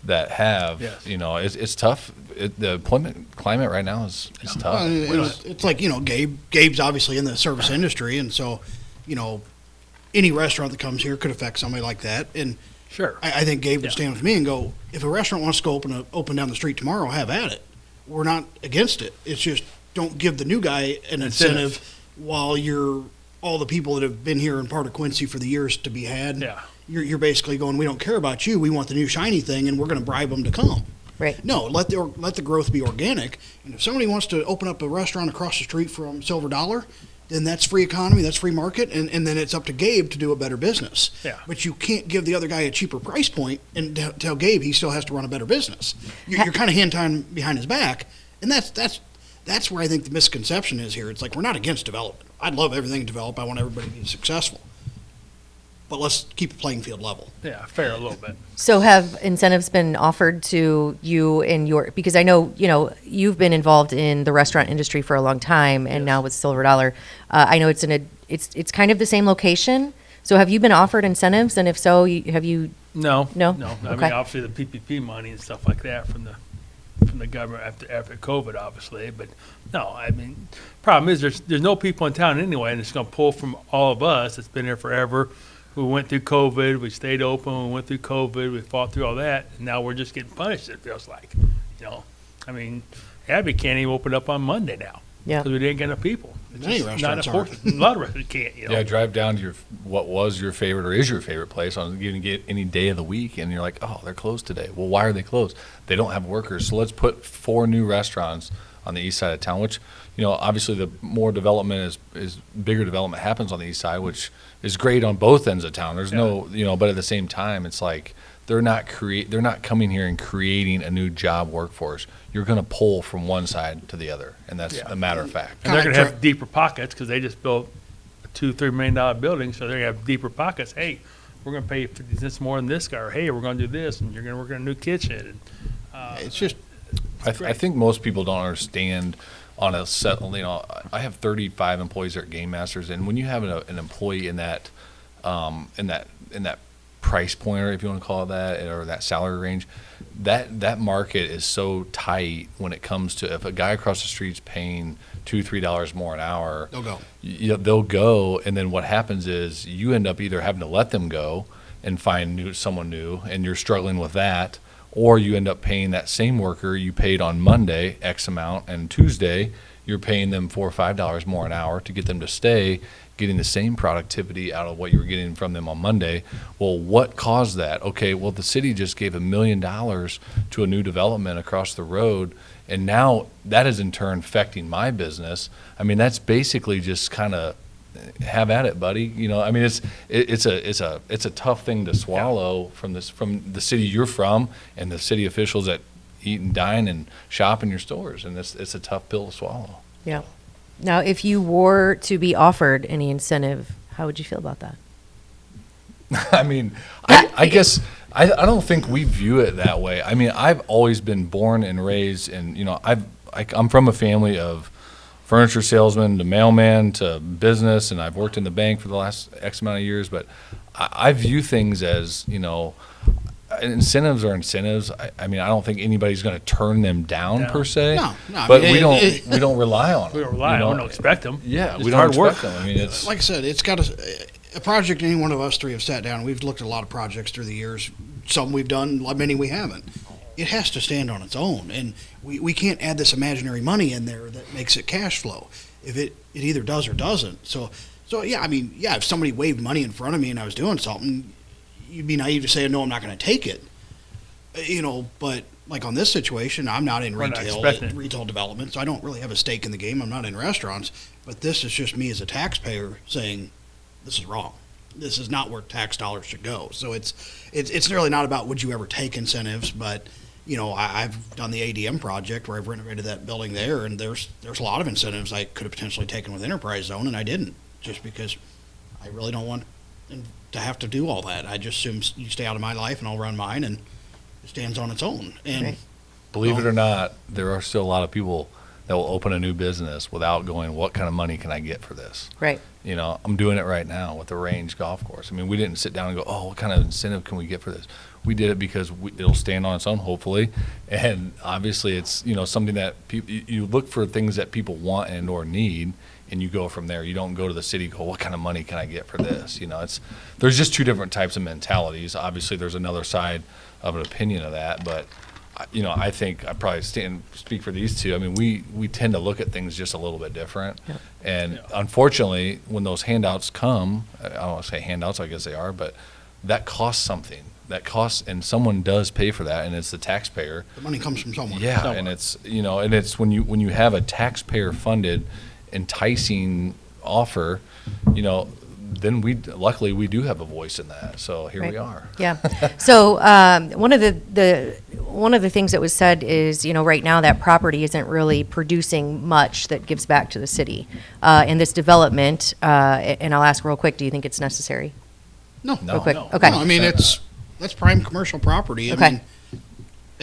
that have, it's tough. The employment climate right now is tough. It's like, Gabe's obviously in the service industry. And so, any restaurant that comes here could affect somebody like that. And sure, I think Gabe would stand with me and go, if a restaurant wants to go open down the street tomorrow, have at it. We're not against it. It's just don't give the new guy an incentive while all the people that have been here and part of Quincy for the years to be had. Yeah. You're basically going, we don't care about you. We want the new shiny thing, and we're going to bribe them to come. Right. No, let the growth be organic. And if somebody wants to open up a restaurant across the street from Silver Dollar, then that's free economy, that's free market, and then it's up to Gabe to do a better business. Yeah. But you can't give the other guy a cheaper price point and tell Gabe he still has to run a better business. You're kind of hand-tying behind his back, and that's where I think the misconception is here. It's like we're not against development. I'd love everything to develop. I want everybody to be successful. But let's keep the playing field level. Yeah, fair a little bit. So have incentives been offered to you because I know, you've been involved in the restaurant industry for a long time and now with Silver Dollar, I know it's kind of the same location. So have you been offered incentives? And if so, have you? No. No? I Okay. mean, obviously the PPP money and stuff like that from the government after COVID, obviously. But no, I mean, problem is there's no people in town anyway, and it's going to pull from all of us. It's been here forever. We went through COVID. We stayed open. We went through COVID. We fought through all that. And now we're just getting punished, it feels like. I mean, Abby can't even open up on Monday now. Yeah. Because we didn't get enough people. It's Many just restaurants not enough. A lot of restaurants can't, Yeah, drive down to what was your favorite or is your favorite place on you can get any day of the week, and you're like, oh, they're closed today. Well, why are they closed? They don't have workers. So let's put 4 new restaurants on the east side of town, which, obviously the more development is bigger development happens on the east side, which is great on both ends of town. There's no, but at the same time, it's like they're not coming here and creating a new job workforce. You're going to pull from one side to the other, and that's a matter of fact. And they're going to have deeper pockets because they just built a $2-3 million building, so they're going to have deeper pockets. Hey, we're going to pay you 50 cents more than this guy, or hey, we're going to do this, and you're going to work in a new kitchen. And, it's just. I think most people don't understand on a set. I have 35 employees at Game Masters, and when you have an employee in that price point, or if you want to call it that, or that salary range, that market is so tight when it comes to if a guy across the street's paying $2-3 more an hour, They'll go. They'll go, and then what happens is you end up either having to let them go and find someone new, and you're struggling with that. Or you end up paying that same worker you paid on Monday X amount, and Tuesday you're paying them $4 or $5 more an hour to get them to stay, getting the same productivity out of what you were getting from them on Monday. Well, what caused that? Okay, well, the city just gave $1 million to a new development across the road, and now that is in turn affecting my business. I mean, that's basically just kind of have at it, buddy. You know, I mean, it's a tough thing to swallow from the city you're from and the city officials that eat and dine and shop in your stores, and it's a tough pill to swallow. Yeah. Now, if you were to be offered any incentive, how would you feel about that? I mean, I guess I don't think we view it that way. I mean, I've always been born and raised, and you know, I'm from a family of furniture salesman to mailman to business, and I've worked in the bank for the last X amount of years. But I view things as, you know, incentives are incentives. I mean, I don't think anybody's going to turn them down per se. No, but we don't rely on them. We don't rely on them. We don't expect them. Yeah, it's we don't hard expect work. them. I mean, it's like I said, it's got a project. Any one of us three have sat down. We've looked at a lot of projects through the years. Some we've done, many we haven't. It has to stand on its own, and we can't add this imaginary money in there that makes it cash flow. If it either does or doesn't. So yeah, I mean, yeah, if somebody waved money in front of me and I was doing something, you'd be naive to say, no, I'm not going to take it. You know, but like on this situation, I'm not in retail development, so I don't really have a stake in the game. I'm not in restaurants, but this is just me as a taxpayer saying this is wrong. This is not where tax dollars should go. So it's really not about would you ever take incentives, but you know, I've done the ADM project where I've renovated that building there, and there's a lot of incentives I could have potentially taken with enterprise zone, and I didn't, just because I really don't want to have to do all that. I just assume you stay out of my life and I'll run mine, and it stands on its own. And believe it or not, there are still a lot of people that will open a new business without going, what kind of money can I get for this? Right. You know, I'm doing it right now with the Range Golf Course. I mean, we didn't sit down and go, oh, what kind of incentive can we get for this? We did it because it'll stand on its own, hopefully. And obviously it's, you know, something that you look for things that people want and or need, and you go from there. You don't go to the city and go, what kind of money can I get for this? You know, there's just two different types of mentalities. Obviously there's another side of an opinion of that, but you know, I think I probably speak for these two. I mean, we tend to look at things just a little bit different. Yep. And unfortunately, when those handouts come, I don't want to say handouts, I guess they are, but that costs something. That costs, and someone does pay for that, and it's the taxpayer. The money comes from somewhere. Yeah, and it's, you know, and it's when you have a taxpayer-funded, enticing offer, you know, then luckily we do have a voice in that. So here we are. Yeah. So one of the things that was said is, you know, right now that property isn't really producing much that gives back to the city. And this development, and I'll ask real quick, do you think it's necessary? No. Real quick. No. Okay. No, I mean, that's prime commercial property. Okay.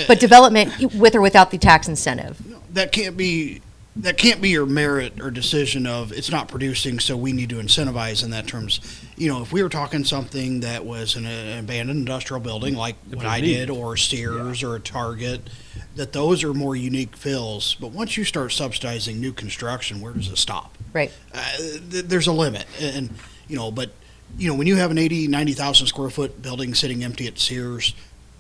But development with or without the tax incentive? That can't be your merit or decision of it's not producing, so we need to incentivize in that terms. You know, if we were talking something that was an abandoned industrial building like what I did, or Sears or a Target, that those are more unique fills. But once you start subsidizing new construction, where does it stop? Right. There's a limit. And you know, but you know, when you have an 90,000 square foot building sitting empty at Sears,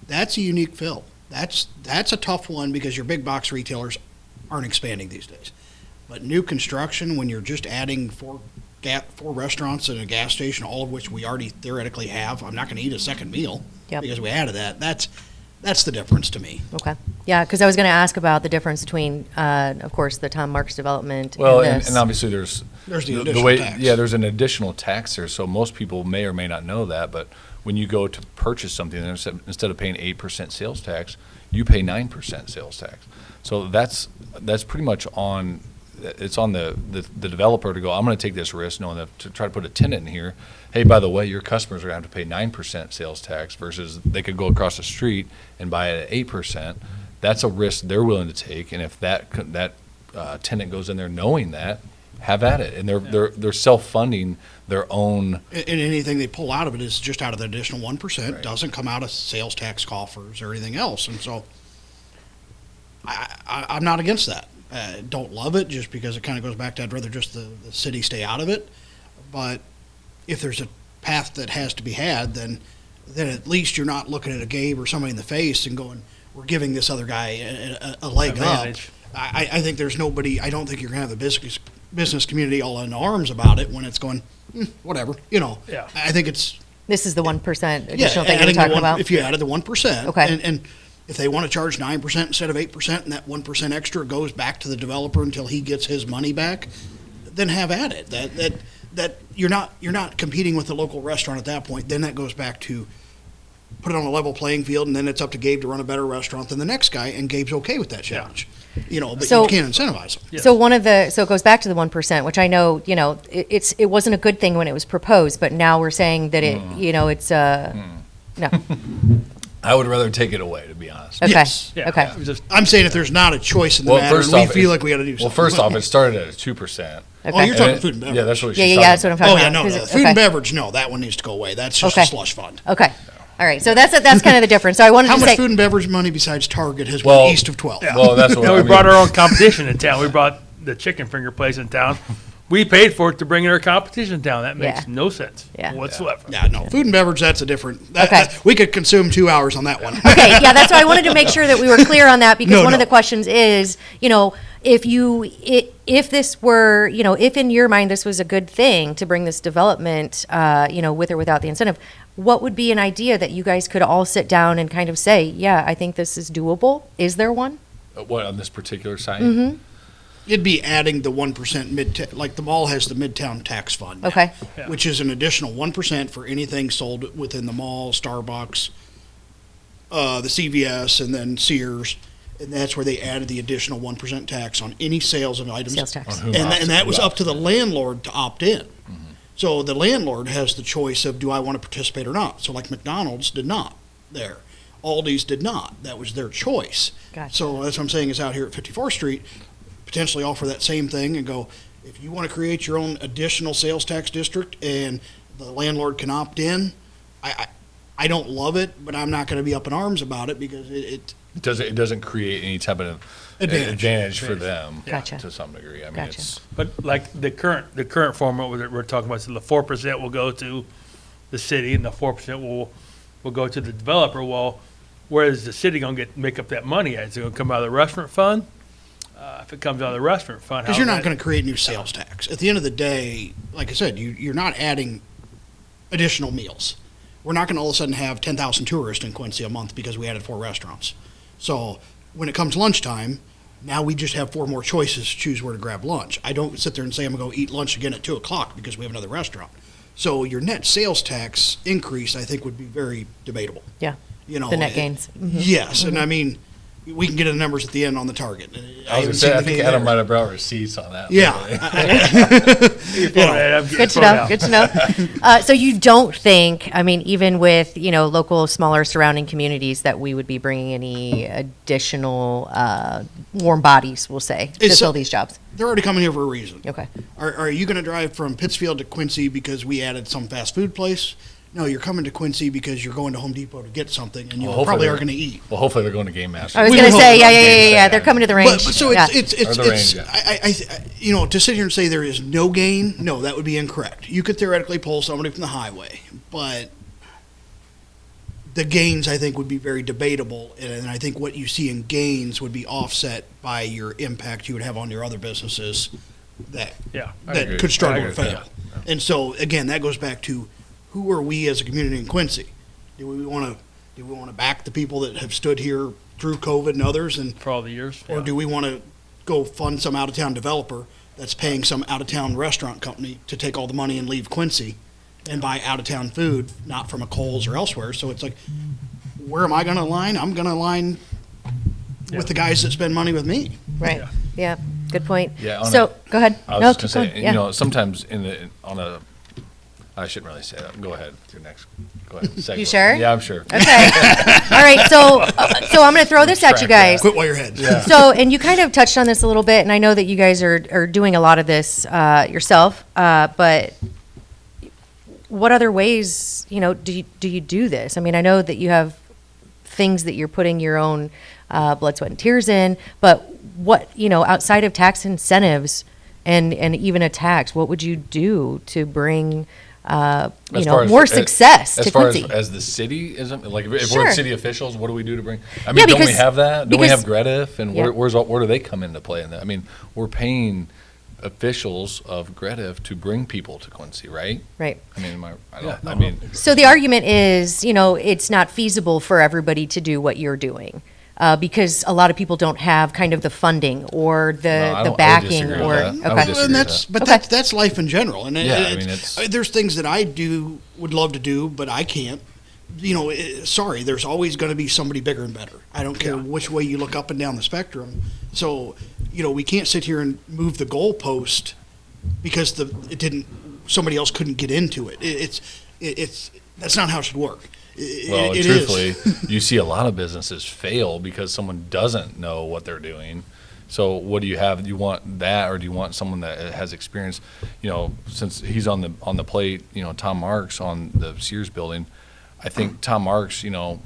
that's a unique fill. That's a tough one because your big box retailers aren't expanding these days. But new construction, when you're just adding four restaurants and a gas station, all of which we already theoretically have, I'm not going to eat a second meal because we added that. That's the difference to me. Okay. Yeah, because I was going to ask about the difference between, of course, the Tom Marks development. Well, and this. and obviously there's the additional tax. Yeah, there's an additional tax there. So most people may or may not know that, but when you go to purchase something, instead of paying 8% sales tax, you pay 9% sales tax. So that's pretty much on. It's on the developer to go, I'm going to take this risk, knowing that to try to put a tenant in here. Hey, by the way, your customers are going to have to pay 9% sales tax versus they could go across the street and buy it at 8%. That's a risk they're willing to take, and if that tenant goes in there knowing that, have at it. And they're self-funding their own. And anything they pull out of it is just out of the additional 1%. Right. Doesn't come out of sales tax coffers or anything else. And so I'm not against that. Don't love it just because it kind of goes back to I'd rather just the city stay out of it. But if there's a path that has to be had, then at least you're not looking at a Gabe or somebody in the face and going, we're giving this other guy a leg up. I think there's nobody, I don't think you're going to have the business community all in arms about it when it's going, whatever, Yeah. I think it's, This is the 1% additional yeah, thing you're adding the talking one, about? if you added the 1%. Okay. And if they want to charge 9% instead of 8%, and that 1% extra goes back to the developer until he gets his money back, then have at it. That you're not competing with the local restaurant at that point. Then that goes back to put it on a level playing field, and then it's up to Gabe to run a better restaurant than the next guy, and Gabe's okay with that challenge. But So- you can't incentivize them. So so it goes back to the 1%, which I know, it wasn't a good thing when it was proposed, but now we're saying that it's, no. I would rather take it away, to be honest. Okay. Yes. Okay. I'm saying if there's not a choice in the matter, and we feel like we got to do something. Well, first off, it started at 2%. Oh, you're talking food and beverage. Yeah, that's what Yeah, she's yeah, talking that's what I'm talking Oh, yeah, about. no, Is no. it- Food and okay. beverage, no, that one needs to go away. That's just Okay. a slush fund. Okay. All right. So that's kind of the difference. So I wanted How to much say. food and beverage money besides Target has Well- been east of 12? Well, that's what We I brought mean. our own competition in town. We brought the chicken finger place in town. We paid for it to bring in our competition in town. That makes Yeah. no sense Yeah. whatsoever. Yeah, no, food and beverage, that's a different, Okay. we could consume 2 hours on that one. Okay, yeah, that's why I wanted to make sure that we were clear on that, because No, one of no. the questions is, if this were, if in your mind this was a good thing to bring this development, with or without the incentive, what would be an idea that you guys could all sit down and kind of say, yeah, I think this is doable? Is there one? What, on this particular site? Mm-hmm. It'd be adding the 1% like the mall has the Midtown Tax Fund. Okay. Yeah. Which is an additional 1% for anything sold within the mall, Starbucks, the CVS, and then Sears. And that's where they added the additional 1% tax on any sales of items. Sales tax. On who opts- And that was who up to the opts in. landlord to opt in. So the landlord has the choice of, do I want to participate or not? So like McDonald's did not there. Aldi's did not. That was their choice. Gotcha. So that's what I'm saying is out here at 54th Street, potentially offer that same thing and go, if you want to create your own additional sales tax district and the landlord can opt in, I don't love it, but I'm not going to be up in arms about it because it It doesn't create any type of Advantage. for them. Gotcha. To some degree. I mean, Gotcha. it's, But like the current format that we're talking about, so the 4% will go to the city and the 4% will go to the developer. Well, where is the city gonna make up that money at? Is it gonna come out of the restaurant fund? If it comes out of the restaurant fund, because you're not going to create new sales tax. At the end of the day, like I said, you're not adding additional meals. We're not going to all of a sudden have 10,000 tourists in Quincy a month because we added 4 restaurants. So when it comes lunchtime, now we just have 4 more choices to choose where to grab lunch. I don't sit there and say I'm going to go eat lunch again at 2 o'clock because we have another restaurant. So your net sales tax increase, I think, would be very debatable. Yeah. The net gains. Mhm. Yes, and I mean, we can get into the numbers at the end on the target. I was haven't gonna seen say, I the think gain Adam there. might have brought receipts on that. Yeah. Good to know. Good to know. So you don't think, I mean, even with local smaller surrounding communities, that we would be bringing any additional warm bodies, we'll say, to It's- fill these jobs? They're already coming here for a reason. Okay. Are you going to drive from Pittsfield to Quincy because we added some fast food place? No, you're coming to Quincy because you're going to Home Depot to get something, and you Well, hopefully probably are they're- going to eat. Well, hopefully they're going to Game Master. I was We going to would say, hope yeah. They're coming to the range. But so Yeah. it's Or the range, yeah. to sit here and say there is no gain, no, that would be incorrect. You could theoretically pull somebody from the highway, but the gains I think would be very debatable, and I think what you see in gains would be offset by your impact you would have on your other businesses that Yeah, I that agree. could struggle I or agree, fail. And so again, that goes back to who are we as a community in Quincy? Do we want to back the people that have stood here through COVID and others, and for all the years. or do we want to go fund some out of town developer that's paying some out of town restaurant company to take all the money and leave Quincy and buy out of town food, not from a Kohl's or elsewhere? So it's like, where am I going to align? I'm going to align with the guys that spend money with me. Right. Yeah. Good point. Yeah, So go ahead. I was No, just going keep to going. say, Yeah. sometimes I shouldn't really say that. Go ahead. Your next. Go ahead. Segue. You sure? Yeah, I'm sure. Okay. All right. So I'm going to throw this at you guys. Quit while you're ahead. Yeah. So, and you kind of touched on this a little bit, and I know that you guys are doing a lot of this yourself, but what other ways, do you do this? I mean, I know that you have things that you're putting your own blood, sweat, and tears in, but what, outside of tax incentives and even a tax, what would you do to bring As far as- more success to As far Quincy. as the city isn't, like, if Sure. we're city officials, what do we do to bring? I Yeah, mean, don't we because- have that? Don't we have because- Grediff? And Yeah. where do they come into play in that? I mean, we're paying officials of Grediff to bring people to Quincy, right? Right. I mean, I mean, So the argument is, it's not feasible for everybody to do what you're doing. Because a lot of people don't have kind of the funding or No, I the don't- I would backing disagree with or that. I would okay. disagree. And that's, but Okay. that's life in general. And Yeah, I mean, it's- there's things that I would love to do, but I can't. Sorry, there's always going to be somebody bigger and better. I don't care which way you look up and down the spectrum. So, we can't sit here and move the goalpost because somebody else couldn't get into it. That's not how it should work. well, It truthfully, is. you see a lot of businesses fail because someone doesn't know what they're doing. So what do you have? Do you want that, or do you want someone that has experience? Since he's on the plate, Tom Marks on the Sears building, I think Tom Marks, a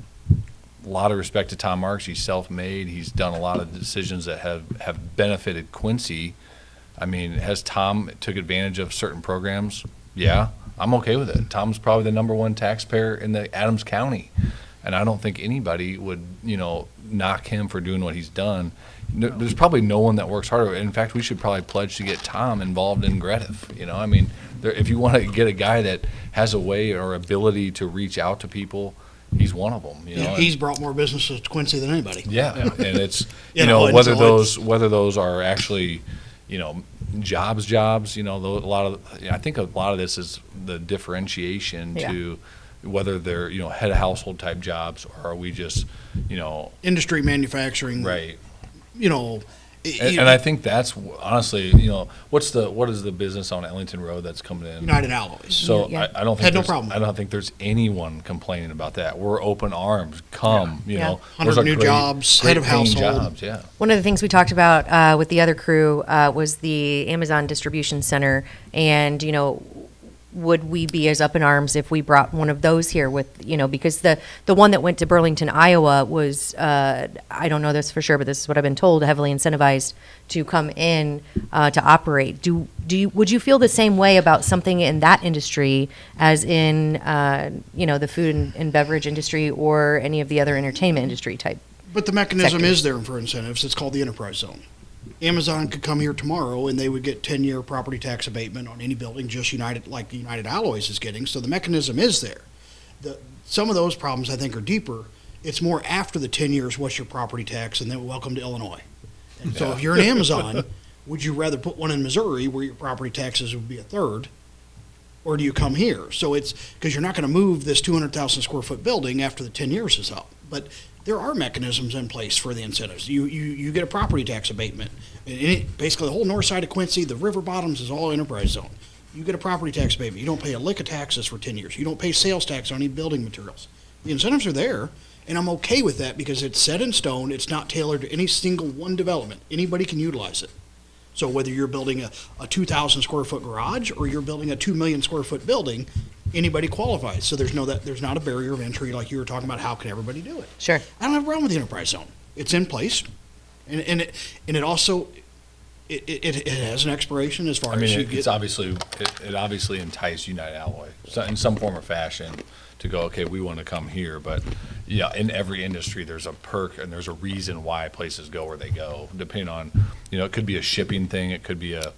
lot of respect to Tom Marks. He's self-made. He's done a lot of decisions that have benefited Quincy. I mean, has Tom took advantage of certain programs? Yeah, I'm okay with it. Tom's probably the number one taxpayer in the Adams County, and I don't think anybody would, knock him for doing what he's done. There's probably no one that works harder. In fact, we should probably pledge to get Tom involved in Grediff. I mean, if you want to get a guy that has a way or ability to reach out to people, he's one of them. He's brought more businesses to Quincy than anybody. Yeah, and it's and whether so whether those are actually jobs. I think a lot of this is the differentiation to whether they're head of household type jobs, or are we just industry manufacturing, right? And I think that's honestly, what is the business on Ellington Road that's coming in? United Alloys. So Yeah. I don't think Had no there's- problem. I don't think there's anyone complaining about that. We're open arms. Come, Yeah. 100 those are new jobs, head of paying household. jobs, yeah. One of the things we talked about with the other crew was the Amazon distribution center, and would we be as up in arms if we brought one of those here with because the one that went to Burlington, Iowa was I don't know this for sure, but this is what I've been told, heavily incentivized to come in to operate. Would you feel the same way about something in that industry as in the food and beverage industry or any of the other entertainment industry type? But the mechanism sectors? is there for incentives. It's called the enterprise zone. Amazon could come here tomorrow and they would get 10-year property tax abatement on any building, just United Alloys is getting. So the mechanism is there. Some of those problems I think are deeper. It's more after the 10 years, what's your property tax, and then welcome to Illinois. And so if you're an Amazon, would you rather put one in Missouri where your property taxes would be a third, or do you come here? So it's because you're not going to move this 200,000 square foot building after the 10 years is up. But there are mechanisms in place for the incentives. You get a property tax abatement. Basically, the whole north side of Quincy, the river bottoms is all enterprise zone. You get a property tax abatement. You don't pay a lick of taxes for 10 years. You don't pay sales tax on any building materials. The incentives are there, and I'm okay with that because it's set in stone. It's not tailored to any single one development. Anybody can utilize it. So whether you're building a 2,000 square foot garage or you're building a 2 million square foot building, anybody qualifies. So there's not a barrier of entry like you were talking about. How can everybody do it? Sure. I don't have a problem with the enterprise zone. It's in place, and it also it has an expiration as far I mean, as you it get. obviously enticed United Alloy in some form or fashion to go, okay, we want to come here. But yeah, in every industry, there's a perk and there's a reason why places go where they go, depending on, it could be a shipping thing. It could be a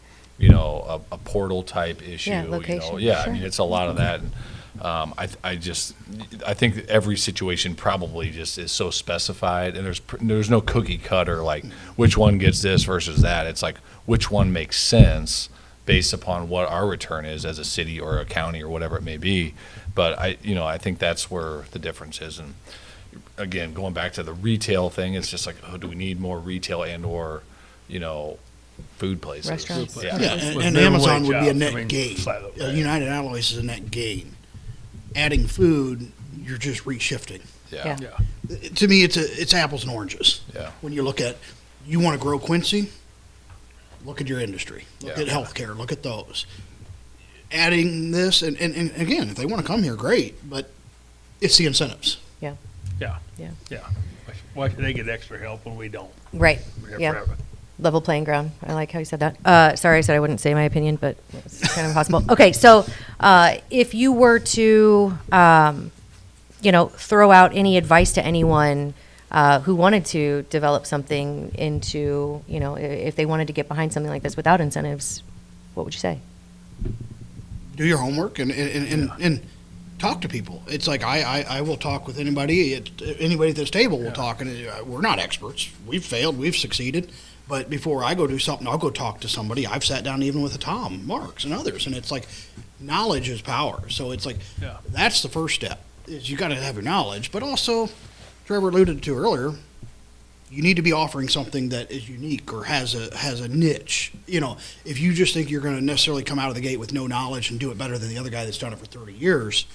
portal type issue. Yeah, location, Yeah, sure. I mean, it's a lot of that. And, I think every situation probably just is so specified, and there's no cookie cutter like which one gets this versus that. It's like which one makes sense based upon what our return is as a city or a county or whatever it may be. But I think that's where the difference is. And again, going back to the retail thing, it's just like, do we need more retail and or food places? Restaurants. Yeah, With and minimum Amazon wage would be a jobs, net I mean, gain. flat out, right. United Alloys is a net gain. Adding food, you're just reshifting. Yeah. Yeah. To me, it's apples and oranges. Yeah. When you look at, you want to grow Quincy, look at your industry. Look Yeah. at healthcare. Look at those. Adding this, and again, if they want to come here, great, but it's the incentives. Yeah. Yeah. Yeah. Why should they get extra help when we don't? Right. We're here Yeah. forever. Level playing ground. I like how you said that. Sorry, I said I wouldn't say my opinion, but it's kind of impossible. Okay, so if you were to, throw out any advice to anyone who wanted to develop something into, if they wanted to get behind something like this without incentives, what would you say? Do your homework and talk to people. It's like I will talk with anybody. Anybody at this table will talk, and we're not experts. We've failed. We've succeeded. But before I go do something, I'll go talk to somebody. I've sat down even with a Tom Marks and others, and it's like knowledge is power. So it's like that's the first step. Is you got to have your knowledge, but also, Trevor alluded to earlier, you need to be offering something that is unique or has a niche. If you just think you're going to necessarily come out of the gate with no knowledge and do it better than the other guy that's done it for 30 years,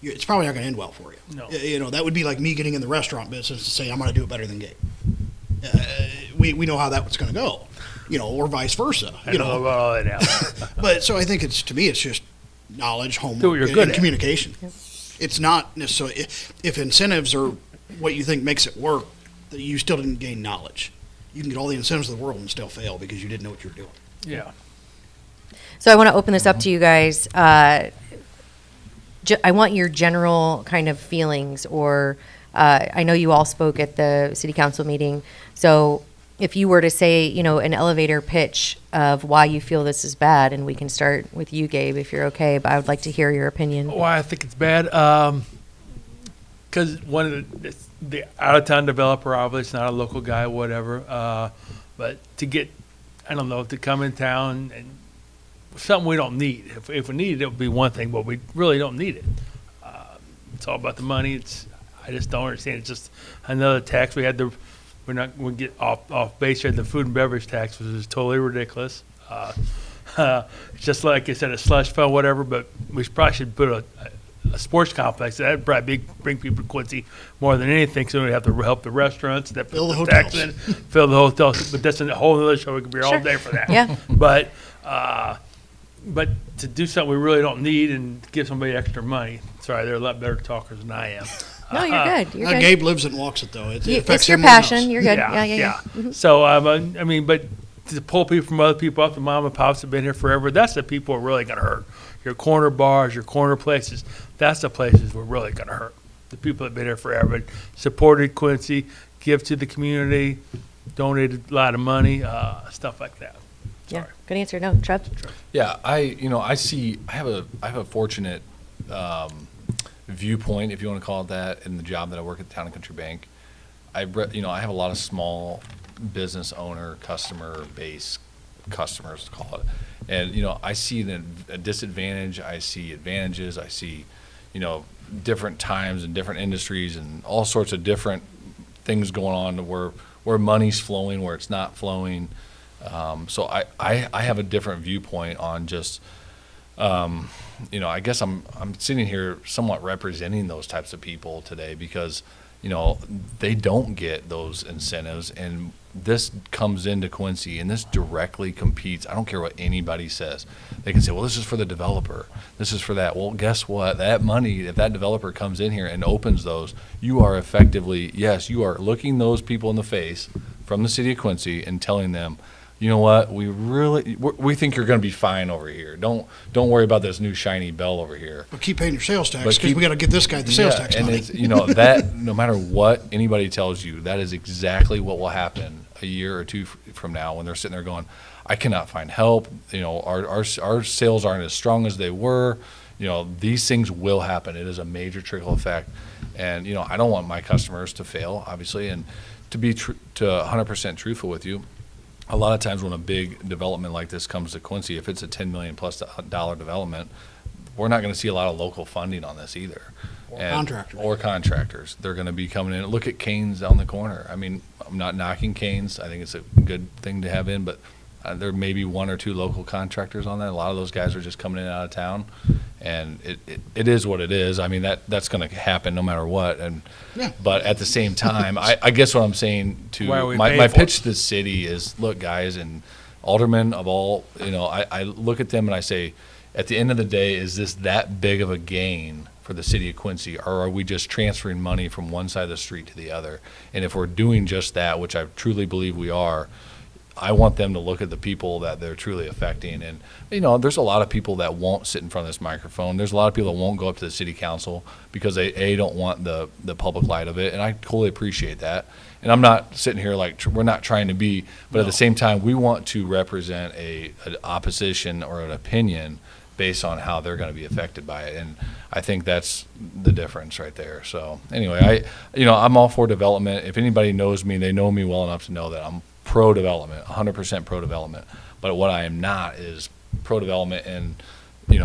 it's probably not going to end well for you. No. That would be like me getting in the restaurant business to say I'm going to do it better than Gabe. We know how that was going to go, or vice versa. I know about all that now. But so I think it's just knowledge, homework, Do what you're good and at. communication. Yep. It's not necessarily if incentives are what you think makes it work, that you still didn't gain knowledge. You can get all the incentives of the world and still fail because you didn't know what you were doing. Yeah. So I want to open this up to you guys. I want your general kind of feelings, or I know you all spoke at the city council meeting. So if you were to say, an elevator pitch of why you feel this is bad, and we can start with you, Gabe, if you're okay, but I would like to hear your opinion. Why I think it's bad? Because one of the out-of-town developer, obviously not a local guy, whatever, but to get, to come in town and something we don't need. If we need it, it would be one thing, but we really don't need it. It's all about the money. I just don't understand. It's just another tax. We get off base here. The food and beverage tax, which is totally ridiculous. It's just like I said, a slush fund, whatever. But we probably should put a sports complex. That'd probably bring people to Quincy more than anything. So we have to help the restaurants, that fill the tax hotels, in, fill the hotels. But that's a whole other show. We could be here all day for that. Yeah. But to do something we really don't need and give somebody extra money. Sorry, they're a lot better talkers than I am. No, you're good. You're good. Gabe lives it and walks it, though. It affects it's your him more than passion. us. You're good. Yeah. Mhm. So, but to pull people from other people up, the mom and pops have been here forever. That's the people who are really going to hurt. Your corner bars, your corner places, that's the places we're really going to hurt. The people that have been here forever, supported Quincy, give to the community, donated a lot of money, stuff like that. Sorry. Yeah, good answer. No, Trev? Yeah, I have a fortunate viewpoint, if you want to call it that, in the job that I work at the Town and Country Bank. I have a lot of small business owner, customer base customers, call it. And, I see a disadvantage, I see advantages, I see, different times and different industries and all sorts of different things going on where money's flowing, where it's not flowing. So I have a different viewpoint on just, I guess I'm sitting here somewhat representing those types of people today because, they don't get those incentives, and this comes into Quincy and this directly competes. I don't care what anybody says. They can say, well, this is for the developer. This is for that. Well, guess what? That money, if that developer comes in here and opens those, you are effectively, yes, you are looking those people in the face from the city of Quincy and telling them, you know what, we think you're going to be fine over here. Don't worry about this new shiny bell over here. But keep paying your sales tax because we got to give this guy the sales tax money. And that no matter what anybody tells you, that is exactly what will happen a year or two from now when they're sitting there going, I cannot find help. Our sales aren't as strong as they were. These things will happen. It is a major trickle effect, and I don't want my customers to fail, obviously, and to be to 100% truthful with you. A lot of times when a big development like this comes to Quincy, if it's a $10 million plus development, we're not going to see a lot of local funding on this either. Or contractors. They're going to be coming in. Look at Cane's down the corner. I mean, I'm not knocking Cane's. I think it's a good thing to have in, but there may be one or two local contractors on that. A lot of those guys are just coming in and out of town, and it is what it is. I mean, that's going to happen no matter what. But at the same time, I guess what I'm saying to my pitch to the city is, look, guys, and aldermen of all, I look at them and I say, at the end of the day, is this that big of a gain for the city of Quincy, or are we just transferring money from one side of the street to the other? And if we're doing just that, which I truly believe we are, I want them to look at the people that they're truly affecting. And, there's a lot of people that won't sit in front of this microphone. There's a lot of people that won't go up to the city council because they don't want the public light of it. And I totally appreciate that. And I'm not sitting here like we're not trying to be, but at the same time, we want to represent an opposition or an opinion based on how they're going to be affected by it. And I think that's the difference right there. So anyway, I'm all for development. If anybody knows me, they know me well enough to know that I'm pro-development, 100% pro-development. But what I am not is pro-development and,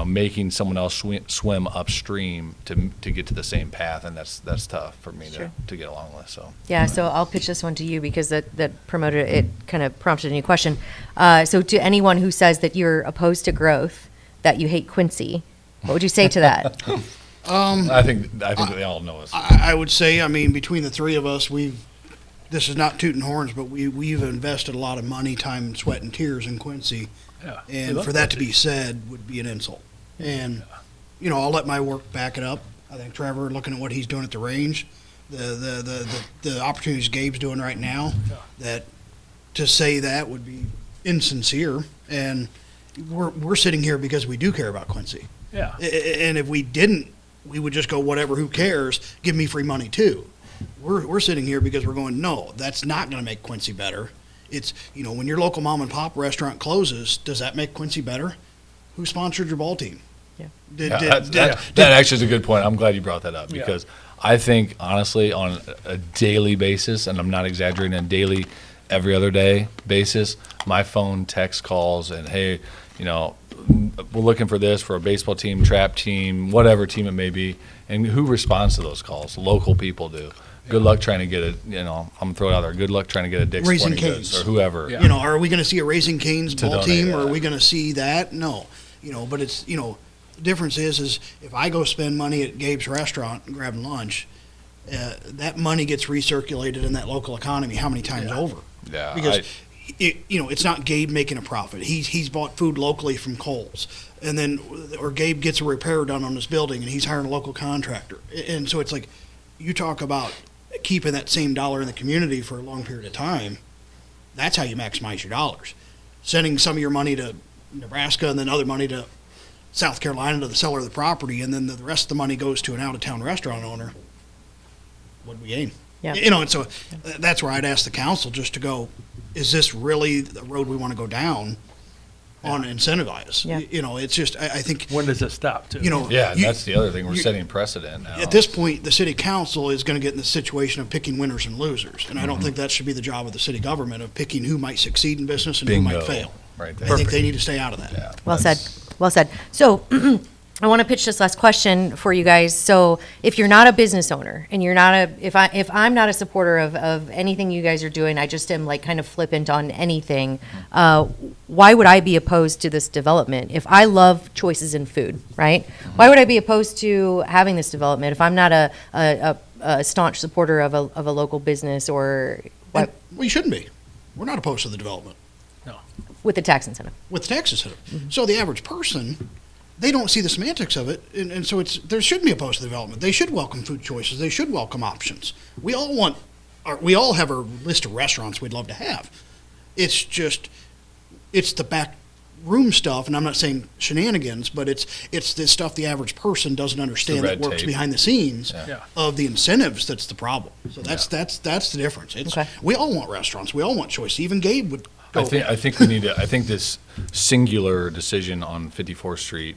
making someone else swim upstream to get to the same path. And that's tough for me to get along with. So Yeah, so I'll pitch this one to you because that promoted it, kind of prompted a new question. So to anyone who says that you're opposed to growth, that you hate Quincy, what would you say to that? I think they all know us. I would say, between the three of us, this is not tooting horns, but we've invested a lot of money, time, sweat, and tears in Quincy. Yeah. And for that to be said would be an insult. And, I'll let my work back it up. I think Trevor, looking at what he's doing at the range, the opportunities Gabe's doing right now, that to say that would be insincere. And we're sitting here because we do care about Quincy. Yeah. And if we didn't, we would just go, whatever, who cares, give me free money too. We're sitting here because we're going, no, that's not going to make Quincy better. It's, when your local mom and pop restaurant closes, does that make Quincy better? Who sponsored your ball team? Yeah. That actually is a good point. I'm glad you brought that up because I think, honestly, on a daily basis, and I'm not exaggerating, on daily, every other day basis, my phone text calls and, hey, we're looking for this for a baseball team, trap team, whatever team it may be. And who responds to those calls? Local people do. Good luck trying to get I'm going to throw it out there. Good luck trying to get a Dick's Raising Sporting Goods Canes. or whoever. Yeah. Are we going to see a Raising Canes To ball donate team, or that. are we going to see that? No. But it's, the difference is if I go spend money at Gabe's restaurant and grab lunch, that money gets recirculated in that local economy how many times over? Yeah. Because it's not Gabe making a profit. He's bought food locally from Kohl's, and then or Gabe gets a repair done on his building, and he's hiring a local contractor. And so it's like you talk about keeping that same dollar in the community for a long period of time. That's how you maximize your dollars. Sending some of your money to Nebraska and then other money to South Carolina to the seller of the property, and then the rest of the money goes to an out-of-town restaurant owner. What do we gain? Yeah. And so that's where I'd ask the council just to go, is this really the road we want to go down on incentivize? Yeah. It's just, I think. When does it stop, too? That's the other thing. We're setting precedent now. At this point, the city council is going to get in the situation of picking winners and losers. And I don't think that should be the job of the city government, of picking who might succeed in business and Bingo. who might fail. Right I there. think they need to stay out of that. Yeah, Well said. Well said. So I want to pitch this last question for you guys. So if you're not a business owner and you're not if I'm not a supporter of anything you guys are doing, I just am like kind of flippant on anything, why would I be opposed to this development? If I love choices in food, right? Why would I be opposed to having this development if I'm not a staunch supporter of a local business or what? Well, you shouldn't be. We're not opposed to the development. With the tax incentive. With the tax incentive. So the average person, they don't see the semantics of it, and so there shouldn't be opposed to the development. They should welcome food choices. They should welcome options. We all have our list of restaurants we'd love to have. It's just, it's the back room stuff, and I'm not saying shenanigans, but it's the stuff the average person doesn't understand that works tape. behind the scenes Yeah. of the incentives. That's the problem. So that's the difference. Okay. We all want restaurants. We all want choice. Even Gabe would go. I think we need to. I think this singular decision on 54th Street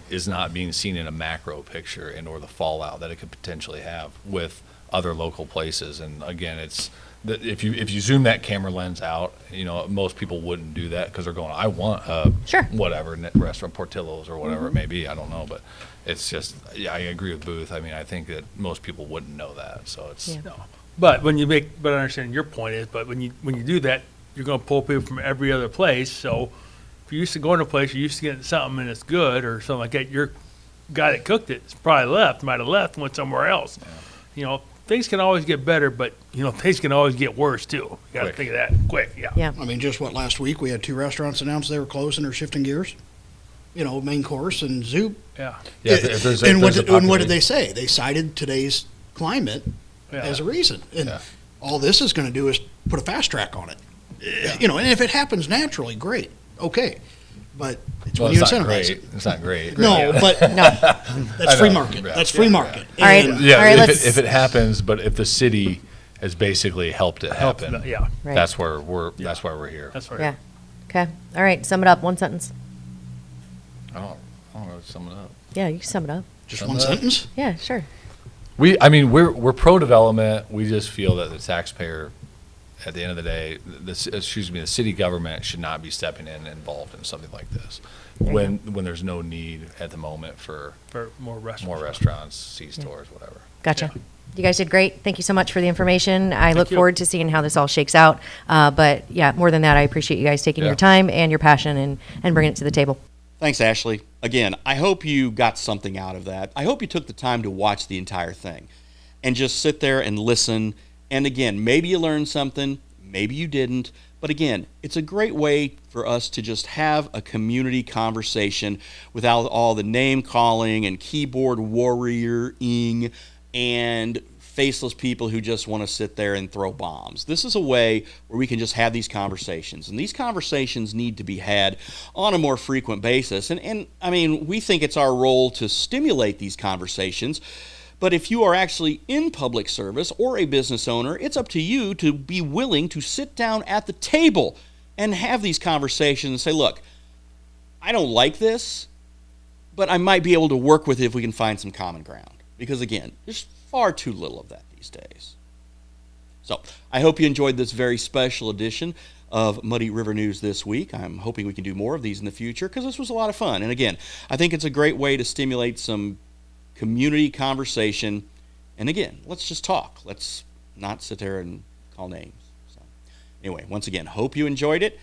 is not being seen in a macro picture and or the fallout that it could potentially have with other local places. And again, it's if you zoom that camera lens out, most people wouldn't do that because they're going, I want whatever restaurant, Portillo's or whatever it may be. I don't know, but it's just I agree with Booth. I mean, I think that most people wouldn't know that. So it's No. But when you but I understand your point is, but when you do that, you're going to pull people from every other place. So if you're used to going to a place, you're used to getting something and it's good or something like that, your guy that cooked it might have left and went somewhere else. Yeah. Things can always get better, but things can always get worse too. You got to think of that quick. Yeah. Yeah. I mean, just last week we had 2 restaurants announced they were closing or shifting gears. Main course and Zoop. Yeah. And what did they say? They cited today's climate as a reason. And all this is going to do is put a fast track on it. You know, and if it happens naturally, great, okay. But it's Well, when you it's not incentivize great. it. It's not great. No, but that's free market. Yeah. That's free market. All right. And- Yeah, All right, if it happens, but if the city has basically helped it happen, Yeah, Right. that's why we're here. that's right. Yeah. Okay. All right. Sum it up. One sentence. I don't know. Sum it up. Yeah, you can sum it up. Just Sum one it up. sentence? Yeah, sure. We're pro development. We just feel that the taxpayer, at the end of the day, the city government should not be stepping in and involved in something like this when there's no need at the moment for more restaurants. more restaurants, C-stores, whatever. Gotcha. You guys did great. Thank you so much for the information. I look you. forward to seeing how this all shakes out. But yeah, more than that, I appreciate you guys taking Yeah. your time and your passion and bringing it to the table. Thanks, Ashley. Again, I hope you got something out of that. I hope you took the time to watch the entire thing and just sit there and listen. And again, maybe you learned something, maybe you didn't. But again, it's a great way for us to just have a community conversation without all the name calling and keyboard warrioring and faceless people who just want to sit there and throw bombs. This is a way where we can just have these conversations. And these conversations need to be had on a more frequent basis. And I mean, we think it's our role to stimulate these conversations. But if you are actually in public service or a business owner, it's up to you to be willing to sit down at the table and have these conversations and say, look, I don't like this, but I might be able to work with it if we can find some common ground. Because again, there's far too little of that these days. So I hope you enjoyed this very special edition of Muddy River News this week. I'm hoping we can do more of these in the future because this was a lot of fun. And again, I think it's a great way to stimulate some community conversation. And again, let's just talk. Let's not sit there and call names. So anyway, once again, hope you enjoyed it.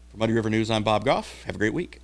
For Muddy River News, I'm Bob Goff. Have a great week.